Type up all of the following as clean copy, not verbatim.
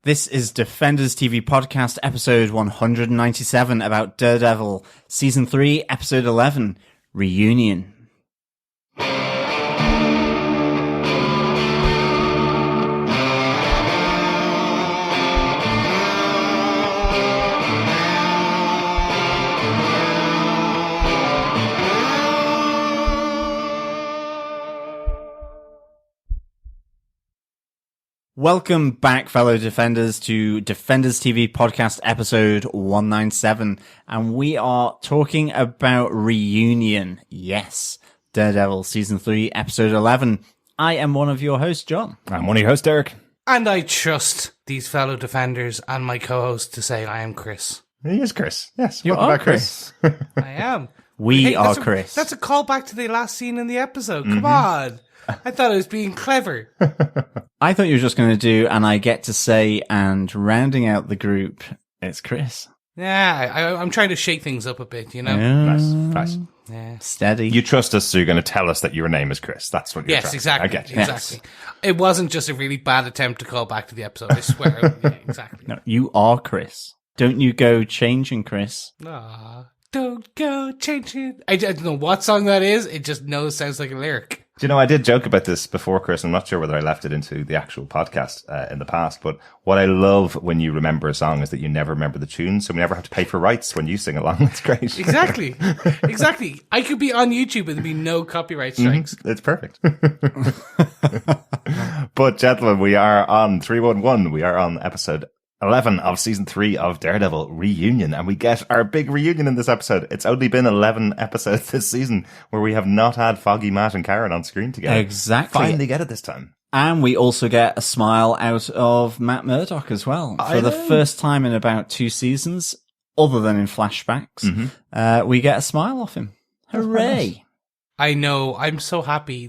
This is Defenders TV Podcast, episode 197, about Daredevil, season 3, episode 11, Reunion. Welcome back, fellow Defenders, to Defenders TV Podcast episode 197, and we are talking about Reunion. Yes, Daredevil season 3, episode 11. I am one of your hosts, John. I'm one of your hosts, Derek. And I trust these fellow Defenders and my co-host to say I am Chris. He is Chris. Yes, You are Chris. I am. We are Chris. That's a callback to the last scene in the episode. Come on. I thought I was being clever. I thought you were just going to do, and I get to say, and rounding out the group, it's Chris. Yeah, I'm trying to shake things up a bit, you know? Nice. Yeah. Steady. You trust us, so you're going to tell us that your name is Chris. That's what you're Yes, trying. exactly. I get you. Exactly. It wasn't just a really bad attempt to call back to the episode, I swear. Yeah, exactly. No, you are Chris. Don't you go changing, Chris. Aw, don't go changing. I don't know what song that is. It just sounds like a lyric. Do you know, I did joke about this before, Chris. I'm not sure whether I left it into the actual podcast in the past, but what I love when you remember a song is that you never remember the tune, so we never have to pay for rights when you sing along. It's great. Exactly. Exactly. I could be on YouTube and there'd be no copyright strikes. It's perfect. But, gentlemen, we are on 311. We are on episode 11 of season 3 of Daredevil Reunion, and we get our big reunion in this episode. It's only been 11 episodes this season where we have not had Foggy, Matt and Karen on screen together. Exactly. Finally get it this time. And we also get a smile out of Matt Murdock as well. For the first time in about 2 seasons, other than in flashbacks, we get a smile off him. Hooray. I know. I'm so happy.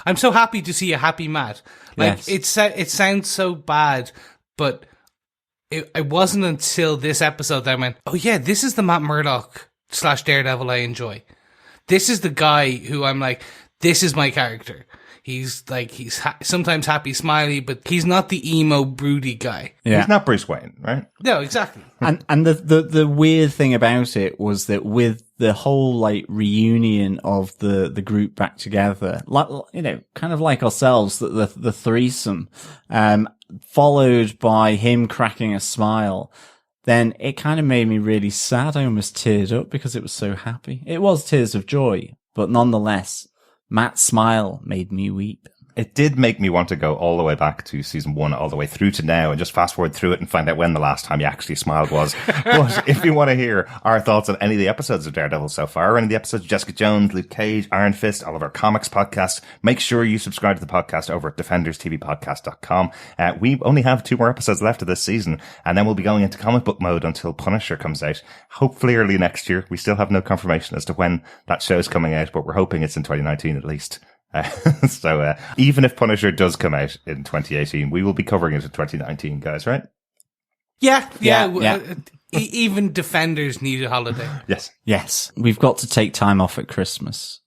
I'm so happy to see a happy Matt. Like, Yes. it sounds so bad, but it wasn't until this episode that I went, oh yeah, this is the Matt Murdock / Daredevil I enjoy. This is the guy who I'm like, this is my character. He's like, sometimes happy, smiley, but he's not the emo, broody guy. Yeah. He's not Bruce Wayne, right? No, exactly. And the weird thing about it was that with the whole like reunion of the group back together, like, you know, kind of like ourselves, the threesome, followed by him cracking a smile, then it kind of made me really sad. I almost teared up because it was so happy. It was tears of joy, but nonetheless, Matt's smile made me weep. It did make me want to go all the way back to season 1, all the way through to now, and just fast forward through it and find out when the last time you actually smiled was. But if you want to hear our thoughts on any of the episodes of Daredevil so far, or any of the episodes of Jessica Jones, Luke Cage, Iron Fist, all of our comics podcasts, make sure you subscribe to the podcast over at defenderstvpodcast.com. We only have 2 more episodes left of this season, and then we'll be going into comic book mode until Punisher comes out, hopefully early next year. We still have no confirmation as to when that show's coming out, but we're hoping it's in 2019 at least. So even if Punisher does come out in 2018, we will be covering it in 2019, guys, right? Yeah. Yeah. Even Defenders need a holiday. Yes. We've got to take time off at Christmas.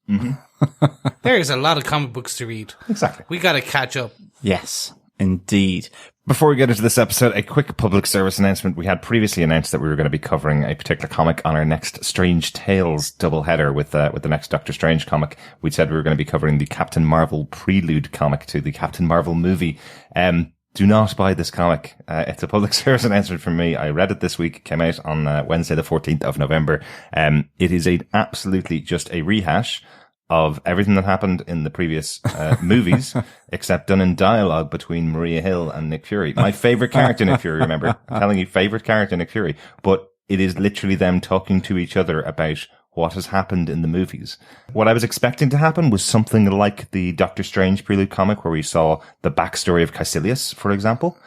There's a lot of comic books to read. Exactly. We got to catch up. Yes, indeed. Before we get into this episode, a quick public service announcement. We had previously announced that we were going to be covering a particular comic on our next Strange Tales doubleheader with the next Doctor Strange comic. We said we were going to be covering the Captain Marvel prelude comic to the Captain Marvel movie. Do not buy this comic. It's a public service announcement from me. I read it this week. It came out on Wednesday, the 14th of November. It is absolutely just a rehash of everything that happened in the previous movies, except done in dialogue between Maria Hill and Nick Fury. My favorite character, Nick Fury, remember? I'm telling you, favorite character, Nick Fury. But it is literally them talking to each other about what has happened in the movies. What I was expecting to happen was something like the Doctor Strange prelude comic where we saw the backstory of Caecilius, for example,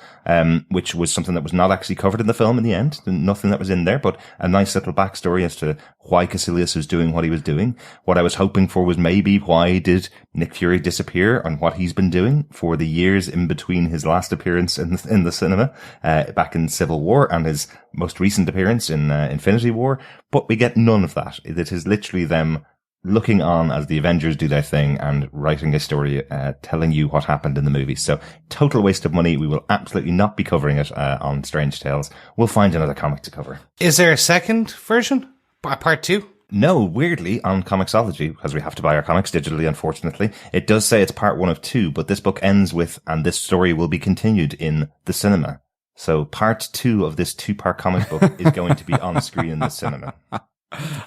which was something that was not actually covered in the film in the end. Nothing that was in there, but a nice little backstory as to why Caecilius was doing what he was doing. What I was hoping for was maybe why did Nick Fury disappear and what he's been doing for the years in between his last appearance in the cinema, back in Civil War and his most recent appearance in Infinity War. But we get none of that. It is literally them looking on as the Avengers do their thing and writing a story, telling you what happened in the movie. So total waste of money. We will absolutely not be covering it on Strange Tales. We'll find another comic to cover. Is there a second version? Part 2? No, weirdly, on Comixology, because we have to buy our comics digitally, unfortunately, it does say it's part 1 of 2, but this book ends with, and this story will be continued in the cinema. So part 2 of this 2-part comic book is going to be on screen in the cinema.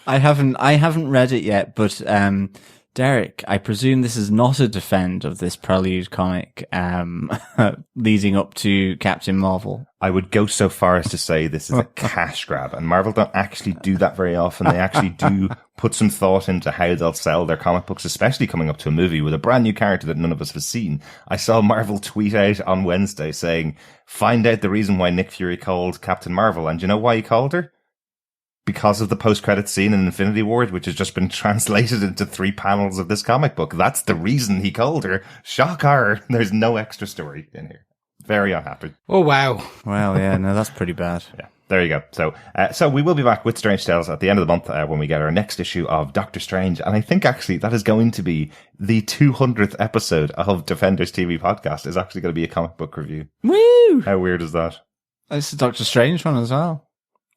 I haven't read it yet, but Derek, I presume this is not a defend of this Prelude comic leading up to Captain Marvel. I would go so far as to say this is a cash grab, and Marvel don't actually do that very often. They actually do put some thought into how they'll sell their comic books, especially coming up to a movie with a brand new character that none of us have seen. I saw Marvel tweet out on Wednesday saying, find out the reason why Nick Fury called Captain Marvel, and you know why he called her? Because of the post-credit scene in Infinity War, which has just been translated into 3 panels of this comic book. That's the reason he called her. Shocker! There's no extra story in here. Very unhappy. Oh, wow. Well, yeah, no, that's pretty bad. Yeah, there you go. So we will be back with Strange Tales at the end of the month when we get our next issue of Doctor Strange. And I think actually that is going to be the 200th episode of Defenders TV podcast is actually going to be a comic book review. Woo! How weird is that? It's a Doctor Strange one as well.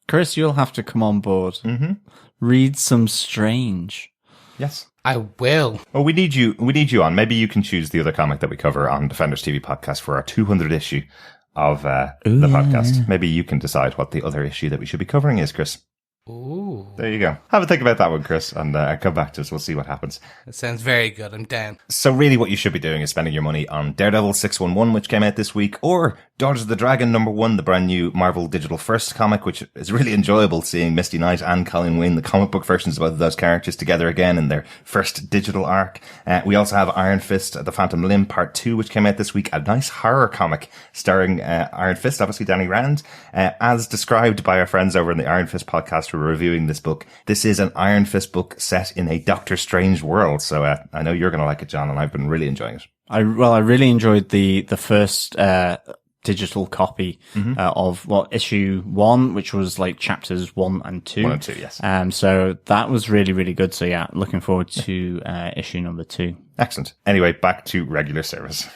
Chris, you'll have to come on board. Mm-hmm. Read some Strange. Yes. I will. Well, we need you on. Maybe you can choose the other comic that we cover on Defenders TV podcast for our 200th issue of the podcast. Maybe you can decide what the other issue that we should be covering is, Chris. Ooh. There you go. Have a think about that one, Chris, and come back to us. We'll see what happens. That sounds very good. I'm down. So really what you should be doing is spending your money on Daredevil 611, which came out this week, or Daughters of the Dragon #1, the brand new Marvel Digital First comic, which is really enjoyable seeing Misty Knight and Colleen Wing, the comic book versions of both of those characters, together again in their first digital arc. We also have Iron Fist, The Phantom Limb Part 2, which came out this week, a nice horror comic starring Iron Fist, obviously Danny Rand. As described by our friends over in the Iron Fist podcast who are reviewing this book, this is an Iron Fist book set in a Doctor Strange world. So I know you're going to like it, John, and I've been really enjoying it. I really enjoyed the first digital copy of issue 1, which was like chapters 1 and 2. 1 and 2, yes. So that was really, really good. So yeah, looking forward to issue number 2. Excellent. Anyway, back to regular service.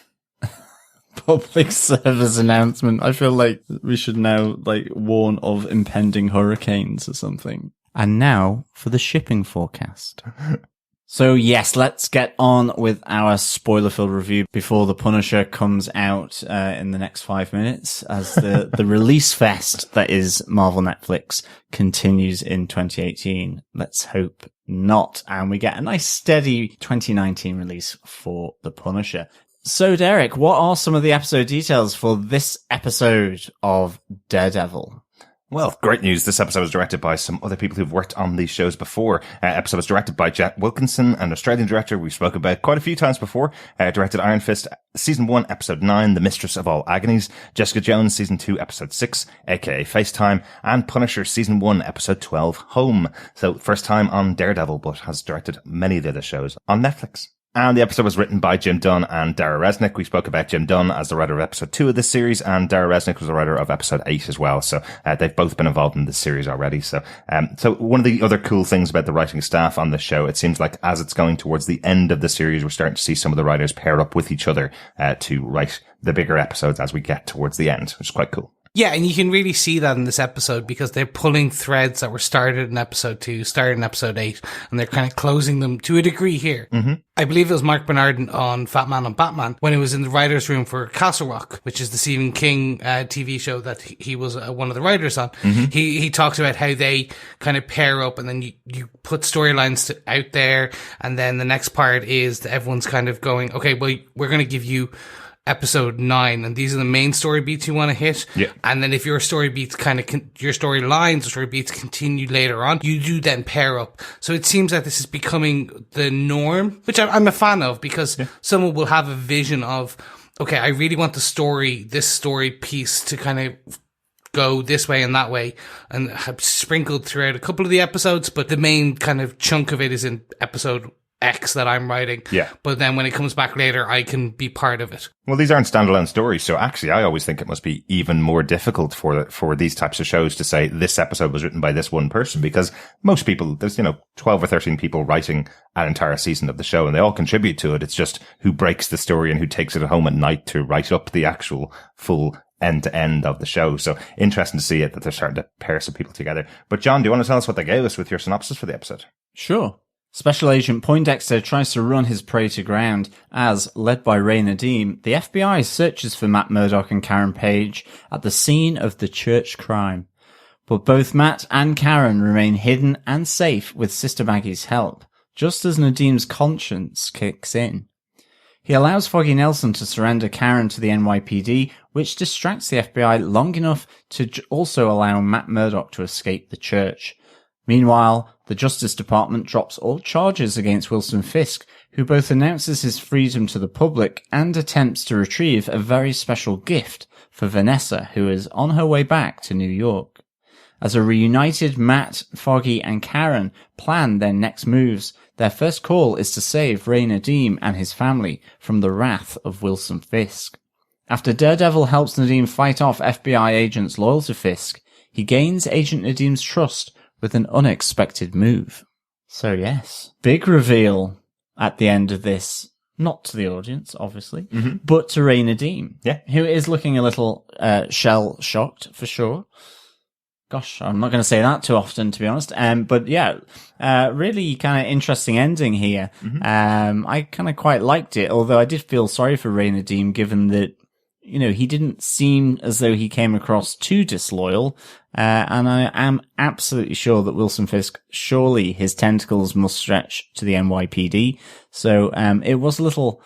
Public service announcement. I feel like we should now warn of impending hurricanes or something. And now for the shipping forecast. So yes, let's get on with our spoiler-filled review before The Punisher comes out in the next 5 minutes, as the release fest that is Marvel Netflix continues in 2018. Let's hope not. And we get a nice steady 2019 release for The Punisher. So Derek, what are some of the episode details for this episode of Daredevil? Well, great news. This episode was directed by some other people who've worked on these shows before. Episode was directed by Jet Wilkinson, an Australian director we've spoken about quite a few times before. Directed Iron Fist, Season 1, Episode 9, The Mistress of All Agonies, Jessica Jones, Season 2, Episode 6, aka FaceTime, and Punisher, Season 1, Episode 12, Home. So first time on Daredevil, but has directed many of the other shows on Netflix. And the episode was written by Jim Dunn and Dara Resnick. We spoke about Jim Dunn as the writer of episode 2 of this series, and Dara Resnick was the writer of episode 8 as well. So they've both been involved in this series already. So one of the other cool things about the writing staff on this show, it seems like as it's going towards the end of the series, we're starting to see some of the writers pair up with each other to write the bigger episodes as we get towards the end, which is quite cool. Yeah, and you can really see that in this episode because they're pulling threads that were started in episode 2, started in episode 8, and they're kind of closing them to a degree here. Mm-hmm. I believe it was Mark Bernard on Fat Man on Batman when he was in the writer's room for Castle Rock, which is the Stephen King TV show that he was one of the writers on. Mm-hmm. He talks about how they kind of pair up and then you put storylines out there, and then the next part is that everyone's kind of going, okay, well, we're going to give you episode 9, and these are the main story beats you want to hit. Yeah. And then if your story beats your storylines or story beats continue later on, you do then pair up. So it seems like this is becoming the norm, which I'm a fan of, because someone will have a vision of, okay, I really want this story piece to kind of go this way and that way, and have sprinkled throughout a couple of the episodes, but the main kind of chunk of it is in episode X that I'm writing. Yeah. But then when it comes back later, I can be part of it. Well, these aren't standalone stories, so actually I always think it must be even more difficult for these types of shows to say this episode was written by this one person, because most people, there's, 12 or 13 people writing an entire season of the show and they all contribute to it. It's just who breaks the story and who takes it home at night to write up the actual full end to end of the show. So interesting to see it that they're starting to pair some people together. But John, do you want to tell us what they gave us with your synopsis for the episode? Sure. Special Agent Poindexter tries to run his prey to ground as, led by Ray Nadeem, the FBI searches for Matt Murdock and Karen Page at the scene of the church crime. But both Matt and Karen remain hidden and safe with Sister Maggie's help, just as Nadeem's conscience kicks in. He allows Foggy Nelson to surrender Karen to the NYPD, which distracts the FBI long enough to also allow Matt Murdock to escape the church. Meanwhile, the Justice Department drops all charges against Wilson Fisk, who both announces his freedom to the public and attempts to retrieve a very special gift for Vanessa, who is on her way back to New York. As a reunited Matt, Foggy, and Karen plan their next moves, their first call is to save Ray Nadeem and his family from the wrath of Wilson Fisk. After Daredevil helps Nadeem fight off FBI agents loyal to Fisk, he gains Agent Nadeem's trust with an unexpected move. So yes, big reveal at the end of this. Not to the audience, obviously, but to Ray Nadeem, who is looking a little shell-shocked, for sure. Gosh, I'm not going to say that too often, to be honest. But yeah, really kind of interesting ending here. I kind of quite liked it, although I did feel sorry for Ray Nadeem, given that, he didn't seem as though he came across too disloyal. And I am absolutely sure that Wilson Fisk, surely his tentacles must stretch to the NYPD. So, it was a little,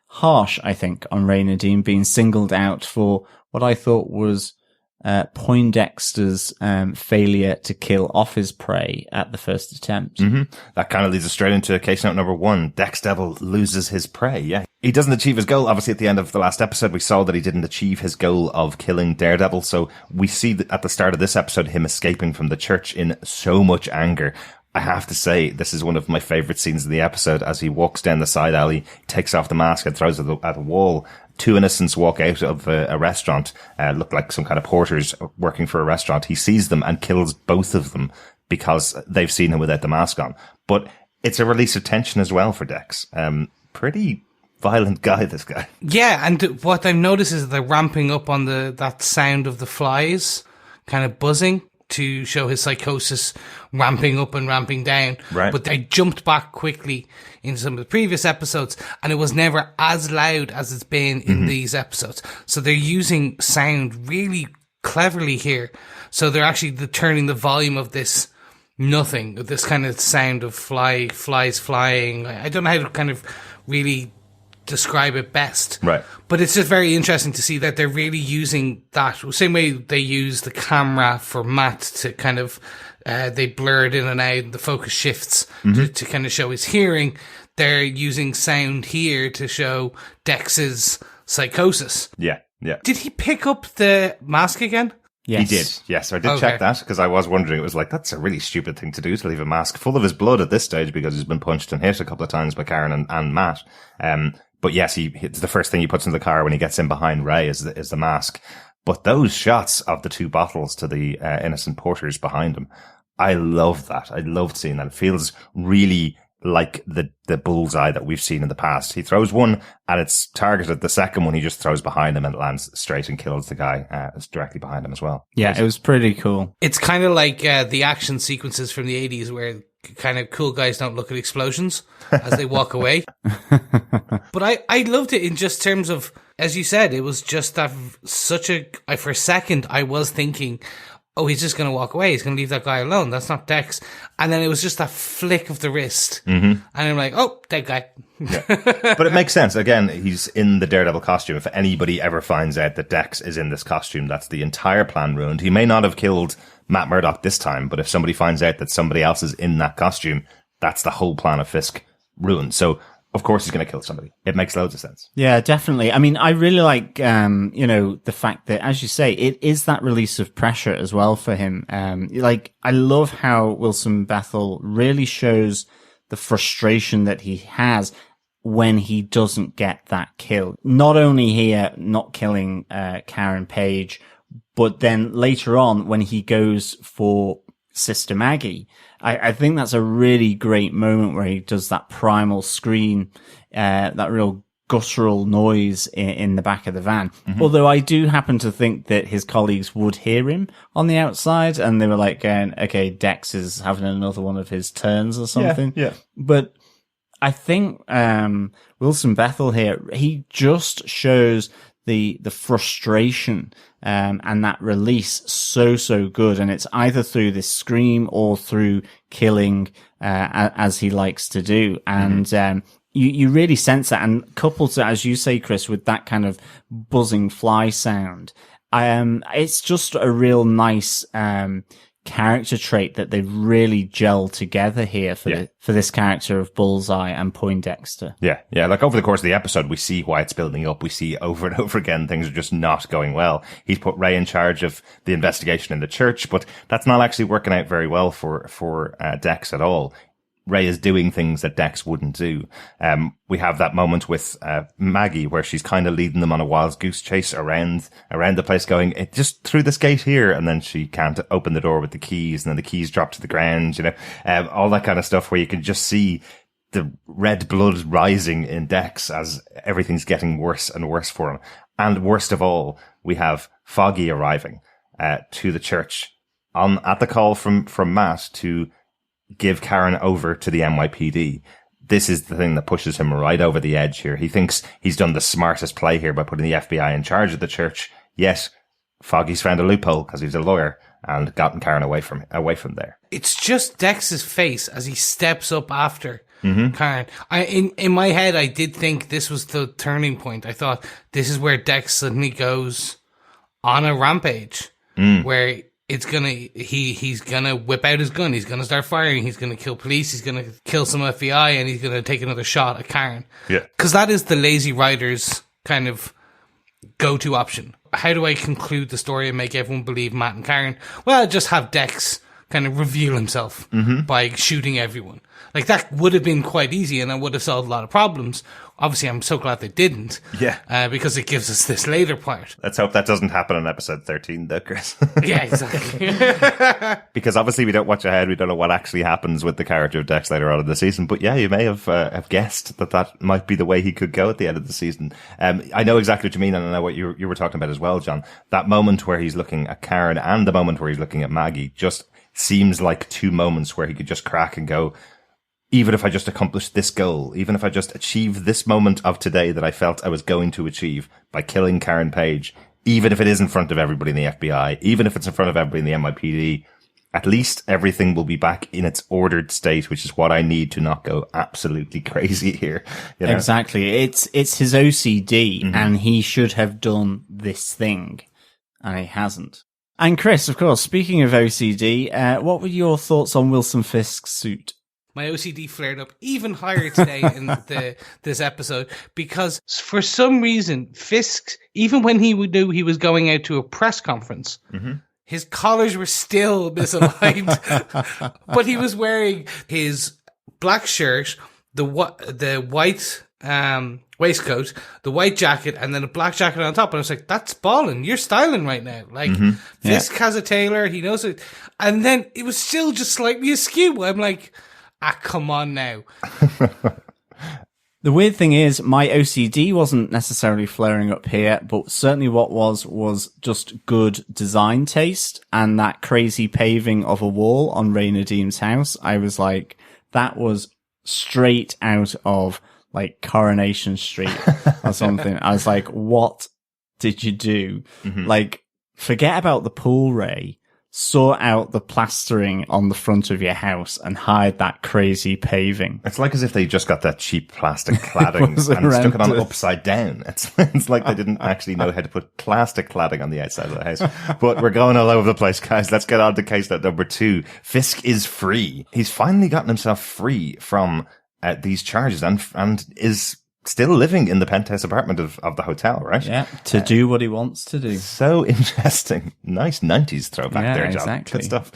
harsh, I think, on Ray Nadeem being singled out for what I thought was, Poindexter's, failure to kill off his prey at the first attempt. That kind of leads us straight into case note number 1. Daredevil loses his prey. Yeah. He doesn't achieve his goal. Obviously, at the end of the last episode, we saw that he didn't achieve his goal of killing Daredevil. So we see that at the start of this episode, him escaping from the church in so much anger. I have to say, this is one of my favorite scenes in the episode as he walks down the side alley, takes off the mask and throws it at a wall. 2 innocents walk out of a restaurant, look like some kind of porters working for a restaurant. He sees them and kills both of them because they've seen him without the mask on. But it's a release of tension as well for Dex. Pretty violent guy, this guy. Yeah, and what I've noticed is they're ramping up on that sound of the flies kind of buzzing to show his psychosis ramping up and ramping down. Right. But I jumped back quickly into some of the previous episodes and it was never as loud as it's been in these episodes. So they're using sound really cleverly here. So they're turning the volume of this this kind of sound of flies flying. I don't know how to kind of really describe it best. Right. But it's just very interesting to see that they're really using that same way they use the camera for Matt to kind of they blur it in and out and the focus shifts to kind of show his hearing. They're using sound here to show Dex's psychosis. Yeah. Did he pick up the mask again? Yes. He did, yes. I did check that because I was wondering. It was like, that's a really stupid thing to do, to leave a mask full of his blood at this stage because he's been punched and hit a couple of times by Karen and Matt. But yes, it's the first thing he puts in the car when he gets in behind Ray is the mask. But those shots of the 2 bottles to the innocent porters behind him, I love that. I loved seeing that. It feels really like the bullseye that we've seen in the past. He throws one and it's targeted. The second one he just throws behind him and it lands straight and kills the guy directly behind him as well. Yeah, it was pretty cool. It's kind of like the action sequences from the 80s where kind of cool guys don't look at explosions as they walk away. But I loved it in just terms of, as you said, it was just that for a second I was thinking, oh, he's just going to walk away. He's going to leave that guy alone. That's not Dex. And then it was just that flick of the wrist. And I'm like, oh, dead guy. Yeah. But it makes sense. Again, he's in the Daredevil costume. If anybody ever finds out that Dex is in this costume, that's the entire plan ruined. He may not have killed Matt Murdock this time, but if somebody finds out that somebody else is in that costume, that's the whole plan of Fisk ruined. So, of course he's going to kill somebody. It makes loads of sense. Yeah, definitely. I mean, I really like, the fact that, as you say, it is that release of pressure as well for him. I love how Wilson Bethel really shows the frustration that he has when he doesn't get that kill. Not only here, not killing Karen Page, but then later on when he goes for Sister Maggie, I think that's a really great moment where he does that primal scream, that real guttural noise in the back of the van. Mm-hmm. Although I do happen to think that his colleagues would hear him on the outside, and they were like going, okay, Dex is having another one of his turns or something. Yeah. But I think Wilson Bethel here, he just shows the frustration and that release so good, and it's either through this scream or through killing as he likes to do, and you really sense that, and coupled to, as you say, Chris, with that kind of buzzing fly sound, it's just a real nice character trait that they've really gelled together here for this character of Bullseye and Poindexter. Yeah. Like over the course of the episode, we see why it's building up. We see over and over again things are just not going well. He's put Ray in charge of the investigation in the church, but that's not actually working out very well for Dex at all. Ray is doing things that Dex wouldn't do. We have that moment with Maggie where she's kind of leading them on a wild goose chase around the place, going, it just through this gate here, and then she can't open the door with the keys, and then the keys drop to the ground, all that kind of stuff where you can just see the red blood rising in Dex as everything's getting worse and worse for him. And worst of all, we have Foggy arriving to the church at the call from Matt to give Karen over to the NYPD. This is the thing that pushes him right over the edge here. He thinks he's done the smartest play here by putting the FBI in charge of the church. Yet Foggy's found a loophole because he's a lawyer and gotten Karen away from there. It's just Dex's face as he steps up after Karen. In my head, I did think this was the turning point. I thought this is where Dex suddenly goes on a rampage where he's gonna whip out his gun. He's gonna start firing. He's gonna kill police. He's gonna kill some FBI, and he's gonna take another shot at Karen. Yeah, because that is the lazy writer's kind of go-to option. How do I conclude the story and make everyone believe Matt and Karen? Well, just have Dex kind of reveal himself by shooting everyone. Like, that would have been quite easy, and that would have solved a lot of problems. Obviously, I'm so glad they didn't. Yeah. Because it gives us this later part. Let's hope that doesn't happen in episode 13, though, Chris. Yeah, exactly. Because obviously we don't watch ahead. We don't know what actually happens with the character of Dex later on in the season. But yeah, you may have guessed that might be the way he could go at the end of the season. I know exactly what you mean, and I know what you were talking about as well, John. That moment where he's looking at Karen and the moment where he's looking at Maggie just seems like two moments where he could just crack and go, even if I just accomplished this goal, even if I just achieved this moment of today that I felt I was going to achieve by killing Karen Page, even if it is in front of everybody in the FBI, even if it's in front of everybody in the NYPD, at least everything will be back in its ordered state, which is what I need to not go absolutely crazy here. Exactly. It's his OCD, and he should have done this thing, and he hasn't. And Chris, of course, speaking of OCD, what were your thoughts on Wilson Fisk's suit? My OCD flared up even higher today in this episode, because for some reason, Fisk, even when he knew he was going out to a press conference, his collars were still misaligned, but he was wearing his black shirt, the white waistcoat, the white jacket, and then a black jacket on top. And I was like, that's ballin'. You're styling right now. Like, Fisk has a tailor. He knows it. And then it was still just slightly askew. I'm like, come on now. The weird thing is, my OCD wasn't necessarily flaring up here, but certainly what was just good design taste, and that crazy paving of a wall on Ray Nadim's house. I was like, that was straight out of like Coronation Street or something. I was like, what did you do? Like, forget about the pool, Ray. Sort out the plastering on the front of your house and hide that crazy paving. It's like as if they just got that cheap plastic cladding and stuck it on upside down. It's like they didn't actually know how to put plastic cladding on the outside of the house. But we're going all over the place, guys. Let's get on to case number 2. Fisk is free. He's finally gotten himself free from these charges and is still living in the penthouse apartment of the hotel, right? Yeah, to do what he wants to do. So interesting. Nice 90s throwback there, John. Exactly. Good stuff.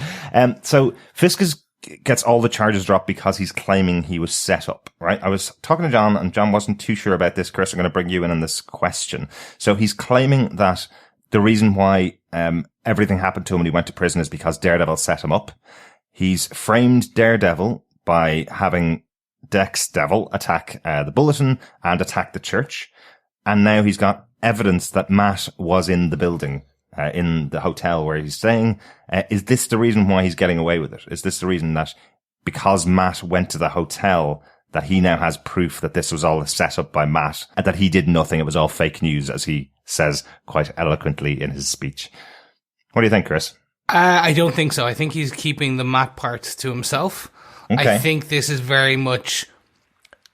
So Fisk is gets all the charges dropped because he's claiming he was set up, right? I was talking to John, and John wasn't too sure about this. Chris, I'm going to bring you in on this question. So he's claiming that the reason why everything happened to him when he went to prison is because Daredevil set him up. He's framed Daredevil by having Dex Devil attack the Bulletin and attack the church. And now he's got evidence that Matt was in the building, in the hotel where he's staying. Is this the reason why he's getting away with it? Is this the reason that because Matt went to the hotel, that he now has proof that this was all set up by Matt and that he did nothing? It was all fake news, as he says quite eloquently in his speech. What do you think, Chris? I don't think so. I think he's keeping the Matt part to himself. Okay. I think this is very much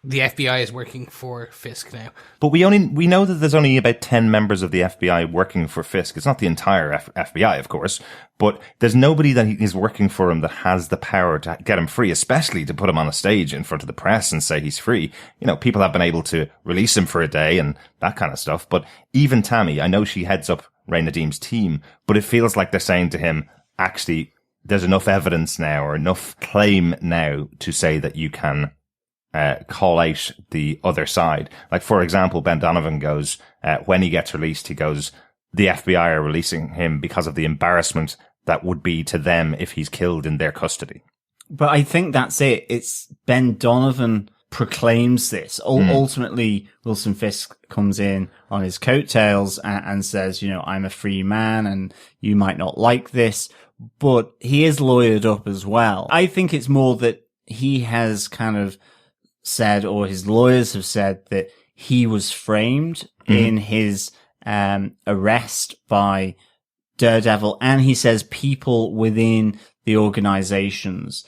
the FBI is working for Fisk now. But we know that there's only about 10 members of the FBI working for Fisk. It's not the entire FBI, of course, but there's nobody that is working for him that has the power to get him free, especially to put him on a stage in front of the press and say he's free. You know, people have been able to release him for a day and that kind of stuff. But even Tammy, I know she heads up Ray Nadim's team, but it feels like they're saying to him, actually, there's enough evidence now or enough claim now to say that you can call out the other side. Like, for example, Ben Donovan goes, when he gets released, he goes, the FBI are releasing him because of the embarrassment that would be to them if he's killed in their custody. But I think that's it. It's Ben Donovan proclaims this. Ultimately, Wilson Fisk comes in on his coattails and says, you know, I'm a free man and you might not like this, but he is lawyered up as well. I think it's more that he has kind of said, or his lawyers have said, that he was framed in his arrest by Daredevil, and he says people within the organizations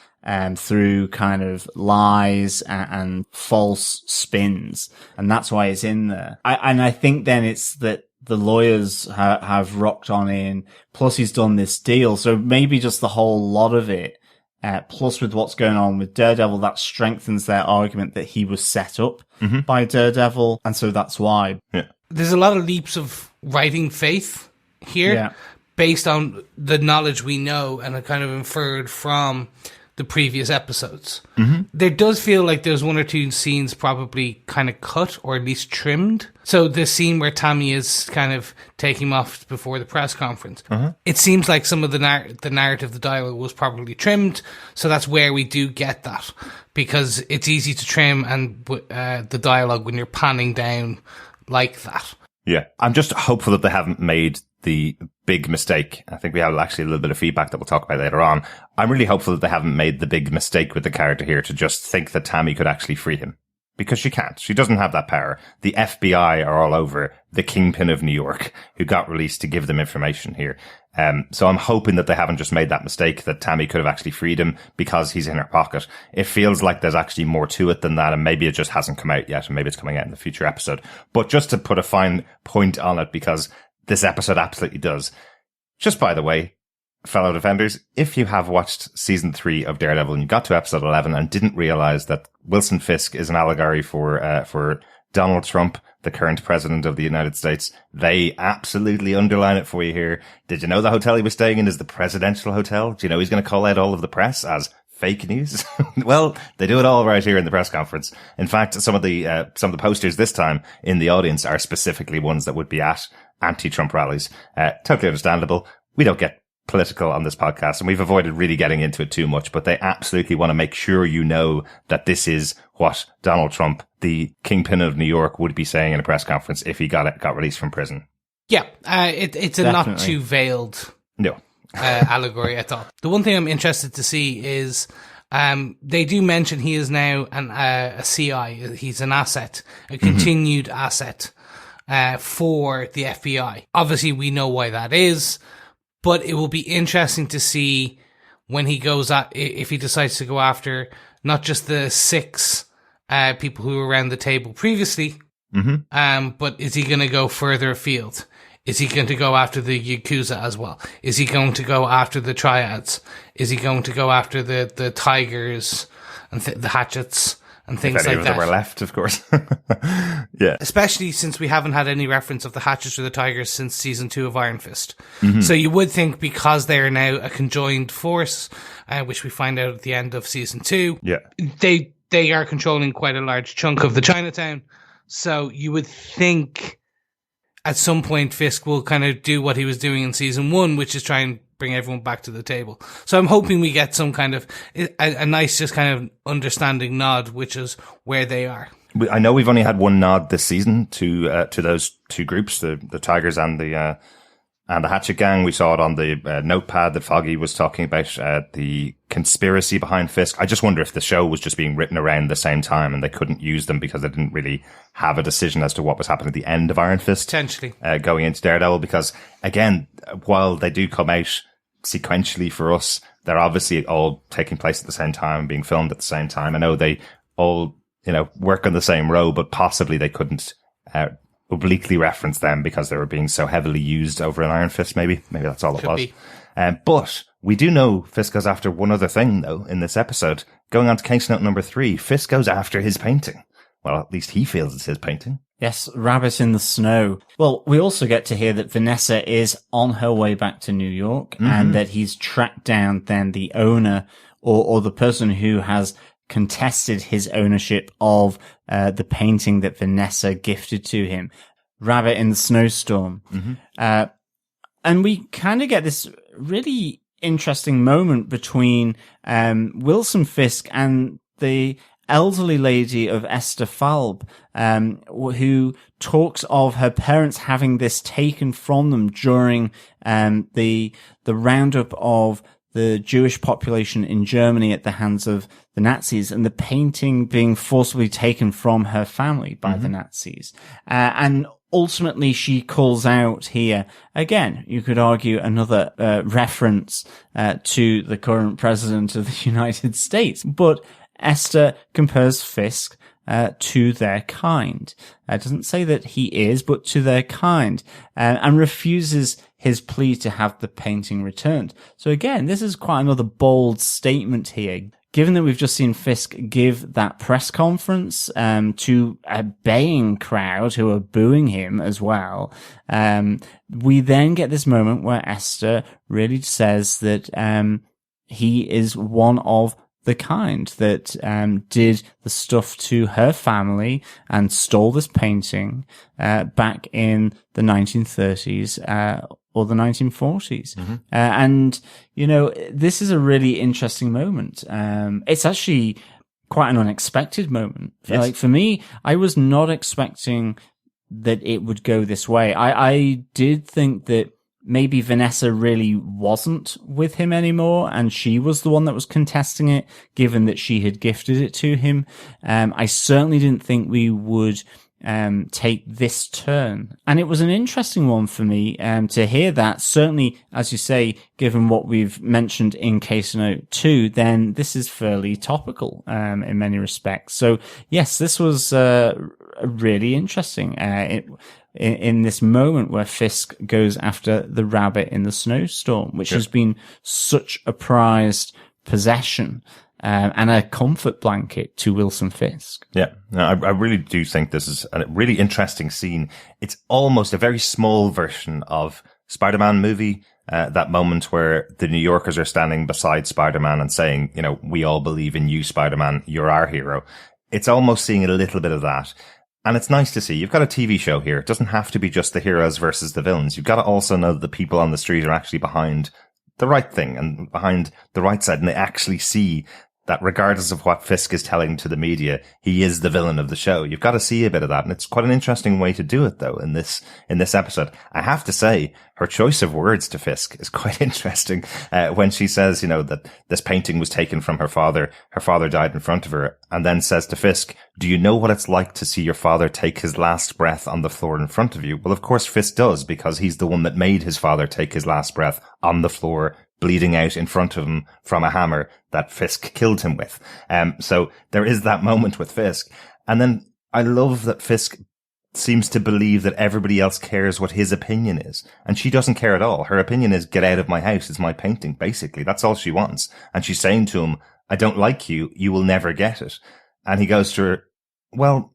through kind of lies and false spins, and that's why it's in there. I think then it's that the lawyers have rocked on in, plus he's done this deal, so maybe just the whole lot of it. Plus with what's going on with Daredevil, that strengthens their argument that he was set up by Daredevil. And so that's why. Yeah. There's a lot of leaps of writing faith here based on the knowledge we know and are kind of inferred from the previous episodes. There does feel like there's one or two scenes probably kind of cut or at least trimmed. So the scene where Tammy is kind of taking him off before the press conference, it seems like some of the narrative, the dialogue was probably trimmed. So that's where we do get that, because it's easy to trim and the dialogue when you're panning down like that. Yeah, I'm just hopeful that they haven't made the big mistake. I think we have actually a little bit of feedback that we'll talk about later on. I'm really hopeful that they haven't made the big mistake with the character here to just think that Tammy could actually free him. Because she can't. She doesn't have that power. The FBI are all over the Kingpin of New York, who got released to give them information here. So I'm hoping that they haven't just made that mistake, that Tammy could have actually freed him because he's in her pocket. It feels like there's actually more to it than that, and maybe it just hasn't come out yet, and maybe it's coming out in the future episode. But just to put a fine point on it, because this episode absolutely does. Just by the way, fellow defenders, if you have watched season 3 of Daredevil and you got to episode 11 and didn't realize that Wilson Fisk is an allegory for Donald Trump, the current president of the United States, they absolutely underline it for you here. Did you know the hotel he was staying in is the presidential hotel? Do you know he's going to call out all of the press as fake news? Well, they do it all right here in the press conference. In fact, some of the posters this time in the audience are specifically ones that would be at anti-Trump rallies. Totally understandable. We don't get political on this podcast, and we've avoided really getting into it too much, but they absolutely want to make sure you know that this is what Donald Trump, the Kingpin of New York, would be saying in a press conference if he got released from prison. Yeah, it's a not too veiled allegory, I thought. The one thing I'm interested to see is they do mention he is now a CI. He's an asset, a continued asset for the FBI. Obviously, we know why that is. But it will be interesting to see when he goes at, if he decides to go after not just the 6 people who were around the table previously, but is he going to go further afield? Is he going to go after the Yakuza as well? Is he going to go after the Triads? Is he going to go after the Tigers and the Hatchets and things if any like of that. them were left, of course. Yeah. Especially since we haven't had any reference of the Hatchets or the Tigers since season 2 of Iron Fist. Mm-hmm. So you would think because they are now a conjoined force, which we find out at the end of season 2, Yeah. they are controlling quite a large chunk of the Chinatown. So you would think at some point Fisk will kind of do what he was doing in season 1, which is try and bring everyone back to the table. So I'm hoping we get some kind of a nice, just kind of understanding nod, which is where they are. I know we've only had one nod this season to those two groups, the Tigers and the Hatchet Gang. We saw it on the notepad that Foggy was talking about, the conspiracy behind Fisk. I just wonder if the show was just being written around the same time and they couldn't use them because they didn't really have a decision as to what was happening at the end of Iron Fist. Potentially. Going into Daredevil, because again, while they do come out sequentially for us, they're obviously all taking place at the same time and being filmed at the same time. I know they all, work on the same row, but possibly they couldn't obliquely reference them because they were being so heavily used over in Iron Fist. Maybe that's all it was. But we do know Fisk goes after one other thing, though, in this episode. Going on to case note number 3, Fisk goes after his painting. Well, at least he feels it's his painting. Yes, Rabbit in the Snow. Well, we also get to hear that Vanessa is on her way back to New York, and that he's tracked down then the owner or the person who has contested his ownership of the painting that Vanessa gifted to him, Rabbit in the Snowstorm. And we kind of get this really interesting moment between Wilson Fisk and the elderly lady of Esther Falb, who talks of her parents having this taken from them during the roundup of the Jewish population in Germany at the hands of the Nazis, and the painting being forcibly taken from her family by the Nazis. And ultimately she calls out here, again, you could argue another reference to the current president of the United States, but Esther compares Fisk to their kind. Doesn't say that he is, but to their kind, and refuses his plea to have the painting returned. So again, this is quite another bold statement here. Given that we've just seen Fisk give that press conference to a baying crowd who are booing him as well, we then get this moment where Esther really says that he is one of the kind that did the stuff to her family and stole this painting back in the 1930s or the 1940s. And, this is a really interesting moment. It's actually quite an unexpected moment. Yes. Like, for me, I was not expecting that it would go this way. I did think that maybe Vanessa really wasn't with him anymore, and she was the one that was contesting it, given that she had gifted it to him. I certainly didn't think we would take this turn. And it was an interesting one for me to hear that. Certainly, as you say, given what we've mentioned in case note 2, then this is fairly topical in many respects. So yes, this was really interesting. In this moment where Fisk goes after the rabbit in the snowstorm, which has been such a prized possession and a comfort blanket to Wilson Fisk. Yeah, no, I really do think this is a really interesting scene. It's almost a very small version of Spider-Man movie. That moment where the New Yorkers are standing beside Spider-Man and saying, we all believe in you, Spider-Man. You're our hero. It's almost seeing a little bit of that. And it's nice to see. You've got a TV show here. It doesn't have to be just the heroes versus the villains. You've got to also know that the people on the street are actually behind the right thing and behind the right side. And they actually see that regardless of what Fisk is telling to the media, he is the villain of the show. You've got to see a bit of that. And it's quite an interesting way to do it, though, in this episode. I have to say, her choice of words to Fisk is quite interesting. When she says, that this painting was taken from her father died in front of her, and then says to Fisk, do you know what it's like to see your father take his last breath on the floor in front of you? Well, of course Fisk does, because he's the one that made his father take his last breath on the floor, bleeding out in front of him from a hammer that Fisk killed him with. So there is that moment with Fisk. And then I love that Fisk seems to believe that everybody else cares what his opinion is. And she doesn't care at all. Her opinion is, get out of my house. It's my painting, basically. That's all she wants. And she's saying to him, I don't like you. You will never get it. And he goes to her, well,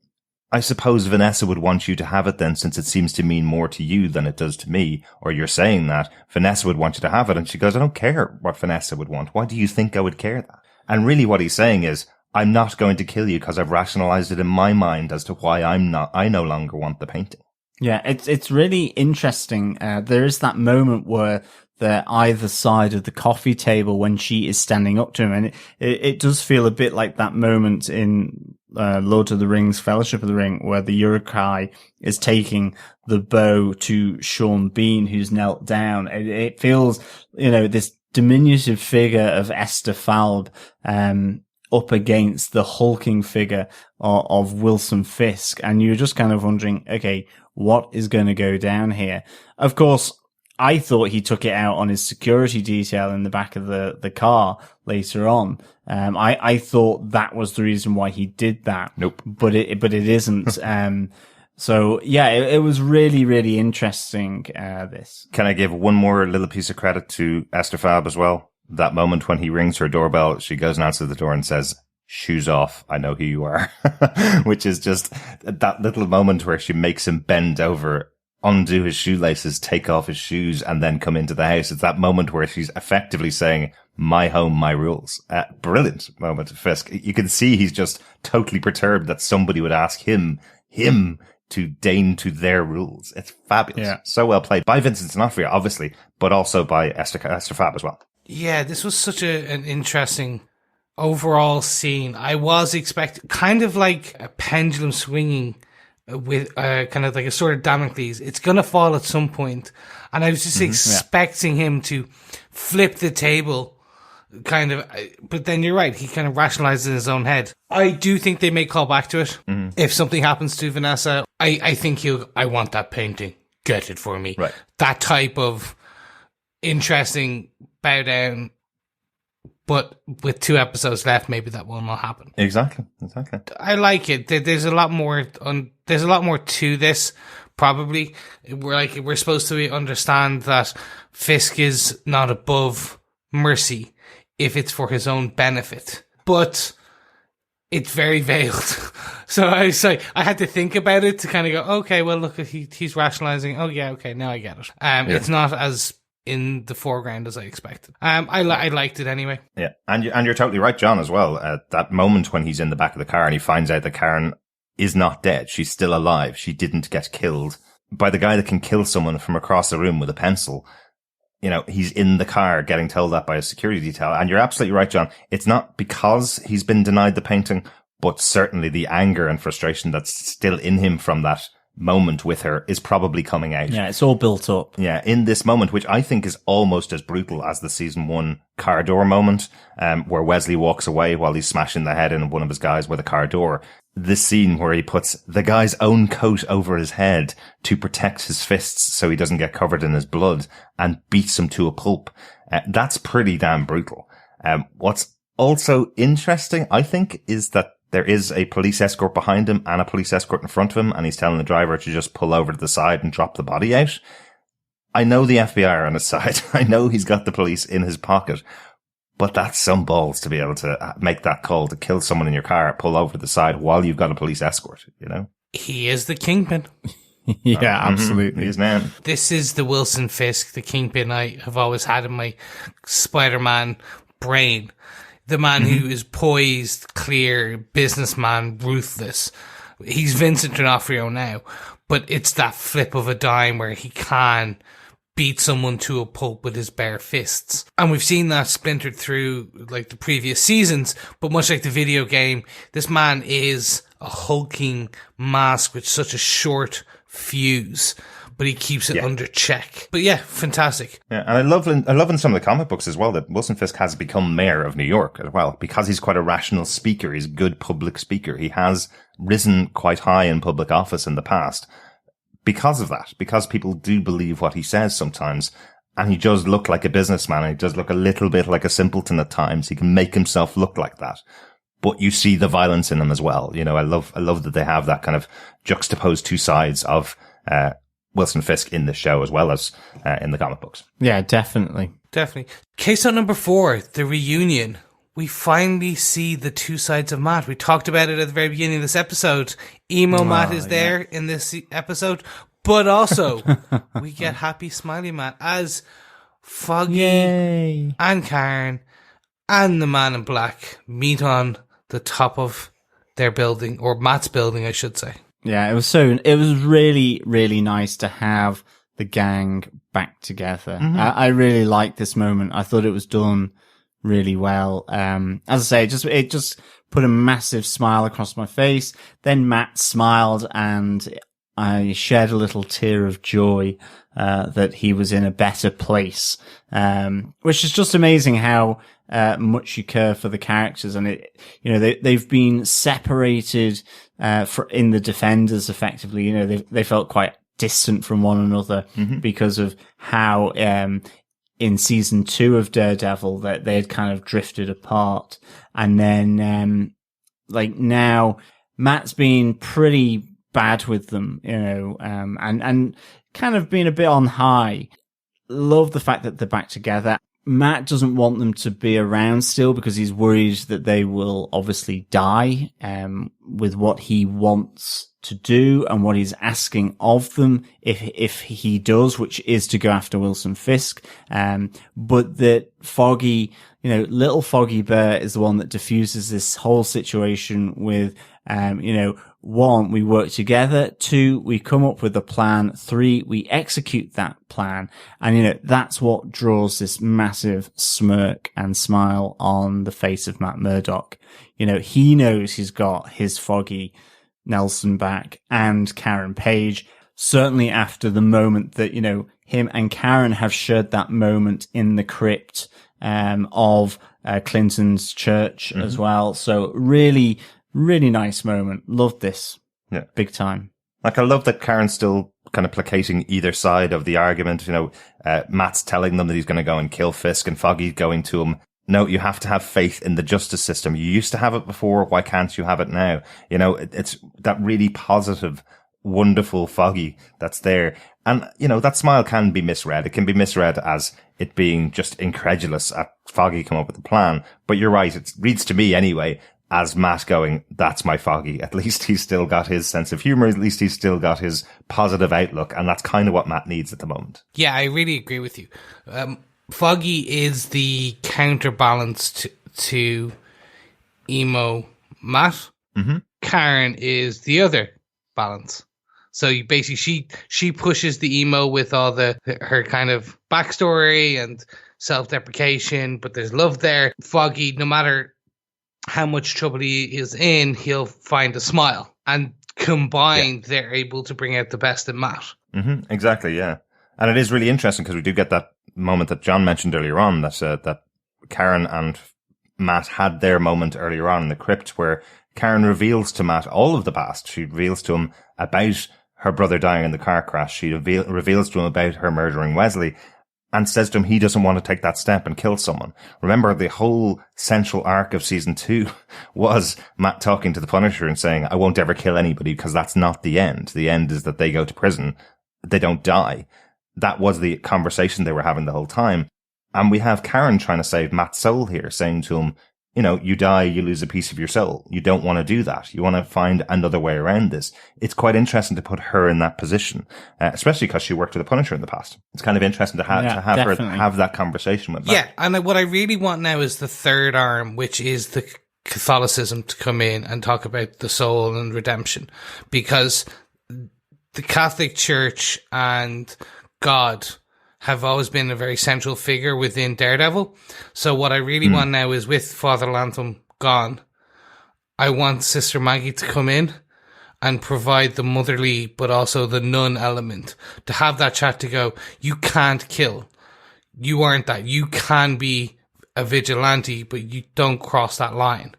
I suppose Vanessa would want you to have it then, since it seems to mean more to you than it does to me. Or you're saying that Vanessa would want you to have it. And she goes, I don't care what Vanessa would want. Why do you think I would care that? And really what he's saying is, I'm not going to kill you because I've rationalized it in my mind as to why I no longer want the painting. Yeah, it's really interesting. There is that moment where they're either side of the coffee table when she is standing up to him. And it does feel a bit like that moment in Lord of the Rings, Fellowship of the Ring, where the Uruk-hai is taking the bow to Sean Bean, who's knelt down. It feels, this diminutive figure of Esther Falb, up against the hulking figure of Wilson Fisk. And you're just kind of wondering, okay, what is going to go down here? Of course, I thought he took it out on his security detail in the back of the car later on. I thought that was the reason why he did that. Nope. But it isn't. So yeah, it was really, really interesting, this. Can I give one more little piece of credit to Esther Falb as well? That moment when he rings her doorbell, she goes and answers the door and says, shoes off, I know who you are. Which is just that little moment where she makes him bend over, undo his shoelaces, take off his shoes, and then come into the house. It's that moment where she's effectively saying, my home, my rules. Brilliant moment of Fisk. You can see he's just totally perturbed that somebody would ask him to deign to their rules. It's fabulous. Yeah. So well played by Vincent D'Onofrio, obviously, but also by Esther Falb as well. Yeah, this was such an interesting overall scene. I was expecting kind of like a pendulum swinging with kind of like a sort of Damocles. It's going to fall at some point. And I was just expecting him to flip the table kind of, but then you're right. He kind of rationalizes in his own head. I do think they may call back to it. If something happens to Vanessa, I think I want that painting. Get it for me. Right. That type of interesting bow down. But with 2 episodes left, maybe that will not happen. Exactly. I like it. There's a lot more to this. Probably we're supposed to understand that Fisk is not above mercy if it's for his own benefit, but it's very veiled. So I had to think about it to kind of go, okay, well look, he's rationalizing. Oh yeah, okay, now I get it. It's not as in the foreground as I expected. I liked it anyway. Yeah, and you're totally right, John, as well. At that moment when he's in the back of the car and he finds out that Karen is not dead, she's still alive. She didn't get killed by the guy that can kill someone from across the room with a pencil. He's in the car getting told that by a security detail. And you're absolutely right, John. It's not because he's been denied the painting, but certainly the anger and frustration that's still in him from that moment with her is probably coming out. Yeah, it's all built up. Yeah, in this moment, which I think is almost as brutal as the season 1 car door moment, where Wesley walks away while he's smashing the head in one of his guys with a car door. This scene where he puts the guy's own coat over his head to protect his fists so he doesn't get covered in his blood and beats him to a pulp. That's pretty damn brutal. What's also interesting, I think, is that there is a police escort behind him and a police escort in front of him, and he's telling the driver to just pull over to the side and drop the body out. I know the FBI are on his side. I know he's got the police in his pocket, but that's some balls to be able to make that call to kill someone in your car, pull over to the side while you've got a police escort, He is the Kingpin. Yeah, absolutely. He's man. This is the Wilson Fisk, the Kingpin I have always had in my Spider-Man brain. The man who is poised, clear, businessman, ruthless. He's Vincent D'Onofrio now, but it's that flip of a dime where he can beat someone to a pulp with his bare fists. And we've seen that splintered through like the previous seasons, but much like the video game, this man is a hulking mask with such a short fuse, but he keeps it under check. But yeah, fantastic. Yeah, and I love in some of the comic books as well that Wilson Fisk has become mayor of New York as well, because he's quite a rational speaker. He's a good public speaker. He has risen quite high in public office in the past because of that, because people do believe what he says sometimes. And he does look like a businessman. And he does look a little bit like a simpleton at times. He can make himself look like that. But you see the violence in him as well. I love that they have that kind of juxtaposed 2 sides of, Wilson Fisk in the show as well as in the comic books. Yeah, definitely. Case note number 4, the reunion. we finally see the two sides of Matt. We talked about it at the very beginning of this episode. Emo Matt is there in this episode, but also we get happy smiley Matt as Foggy and Karen and the Man in Black meet on the top of their building, or Matt's building, I should say. Yeah, it was really, really nice to have the gang back together. Mm-hmm. I really liked this moment. I thought it was done really well. As I say, it just put a massive smile across my face. Then Matt smiled and I shed a little tear of joy, that he was in a better place. Which is just amazing how, much you care for the characters, and they've been separated, in the Defenders effectively. They felt quite distant from one another because of how, in season 2 of Daredevil that they had kind of drifted apart. And then, now Matt's been pretty bad with them, and kind of been a bit on high. Love the fact that they're back together. Matt doesn't want them to be around still because he's worried that they will obviously die, with what he wants to do and what he's asking of them if he does, which is to go after Wilson Fisk. But that Foggy, little Foggy Bear is the one that diffuses this whole situation with, 1, we work together. 2, we come up with a plan. 3, we execute that plan. And, that's what draws this massive smirk and smile on the face of Matt Murdock. He knows he's got his Foggy Nelson back and Karen Page. Certainly after the moment that, him and Karen have shared that moment in the crypt, of, Clinton's church as well. So really, really nice moment. Loved this. Yeah. Big time. I love that Karen's still kind of placating either side of the argument. Matt's telling them that he's going to go and kill Fisk, and Foggy's going to him, no, you have to have faith in the justice system. You used to have it before. Why can't you have it now? It's that really positive, wonderful Foggy that's there. And, that smile can be misread. It can be misread as it being just incredulous at Foggy come up with a plan. But you're right. It reads to me anyway as Matt going, that's my Foggy. At least he's still got his sense of humor. At least he's still got his positive outlook. And that's kind of what Matt needs at the moment. Yeah, I really agree with you. Foggy is the counterbalance to emo Matt. Mm-hmm. Karen is the other balance. So you basically, she pushes the emo with all her kind of backstory and self-deprecation, but there's love there. Foggy, no matter how much trouble he is in, he'll find a smile. And combined, they're able to bring out the best in Matt. Mm-hmm, exactly, yeah. And it is really interesting because we do get that moment that John mentioned earlier on, that Karen and Matt had their moment earlier on in the crypt where Karen reveals to Matt all of the past. She reveals to him about her brother dying in the car crash. She reveals to him about her murdering Wesley and says to him he doesn't want to take that step and kill someone. Remember, the whole central arc of season 2 was Matt talking to the Punisher and saying, I won't ever kill anybody because that's not the end. The end is that they go to prison. They don't die. That was the conversation they were having the whole time. And we have Karen trying to save Matt's soul here, saying to him, you die, you lose a piece of your soul. You don't want to do that. You want to find another way around this. It's quite interesting to put her in that position, especially because she worked with the Punisher in the past. It's kind of interesting to have her have that conversation with Matt. Yeah, and what I really want now is the third arm, which is the Catholicism, to come in and talk about the soul and redemption. Because the Catholic Church and God have always been a very central figure within Daredevil. So what I really want now is, with Father Lantham gone, I want Sister Maggie to come in and provide the motherly but also the nun element, to have that chat to go, you can't kill. You aren't that. You can be a vigilante, but you don't cross that line.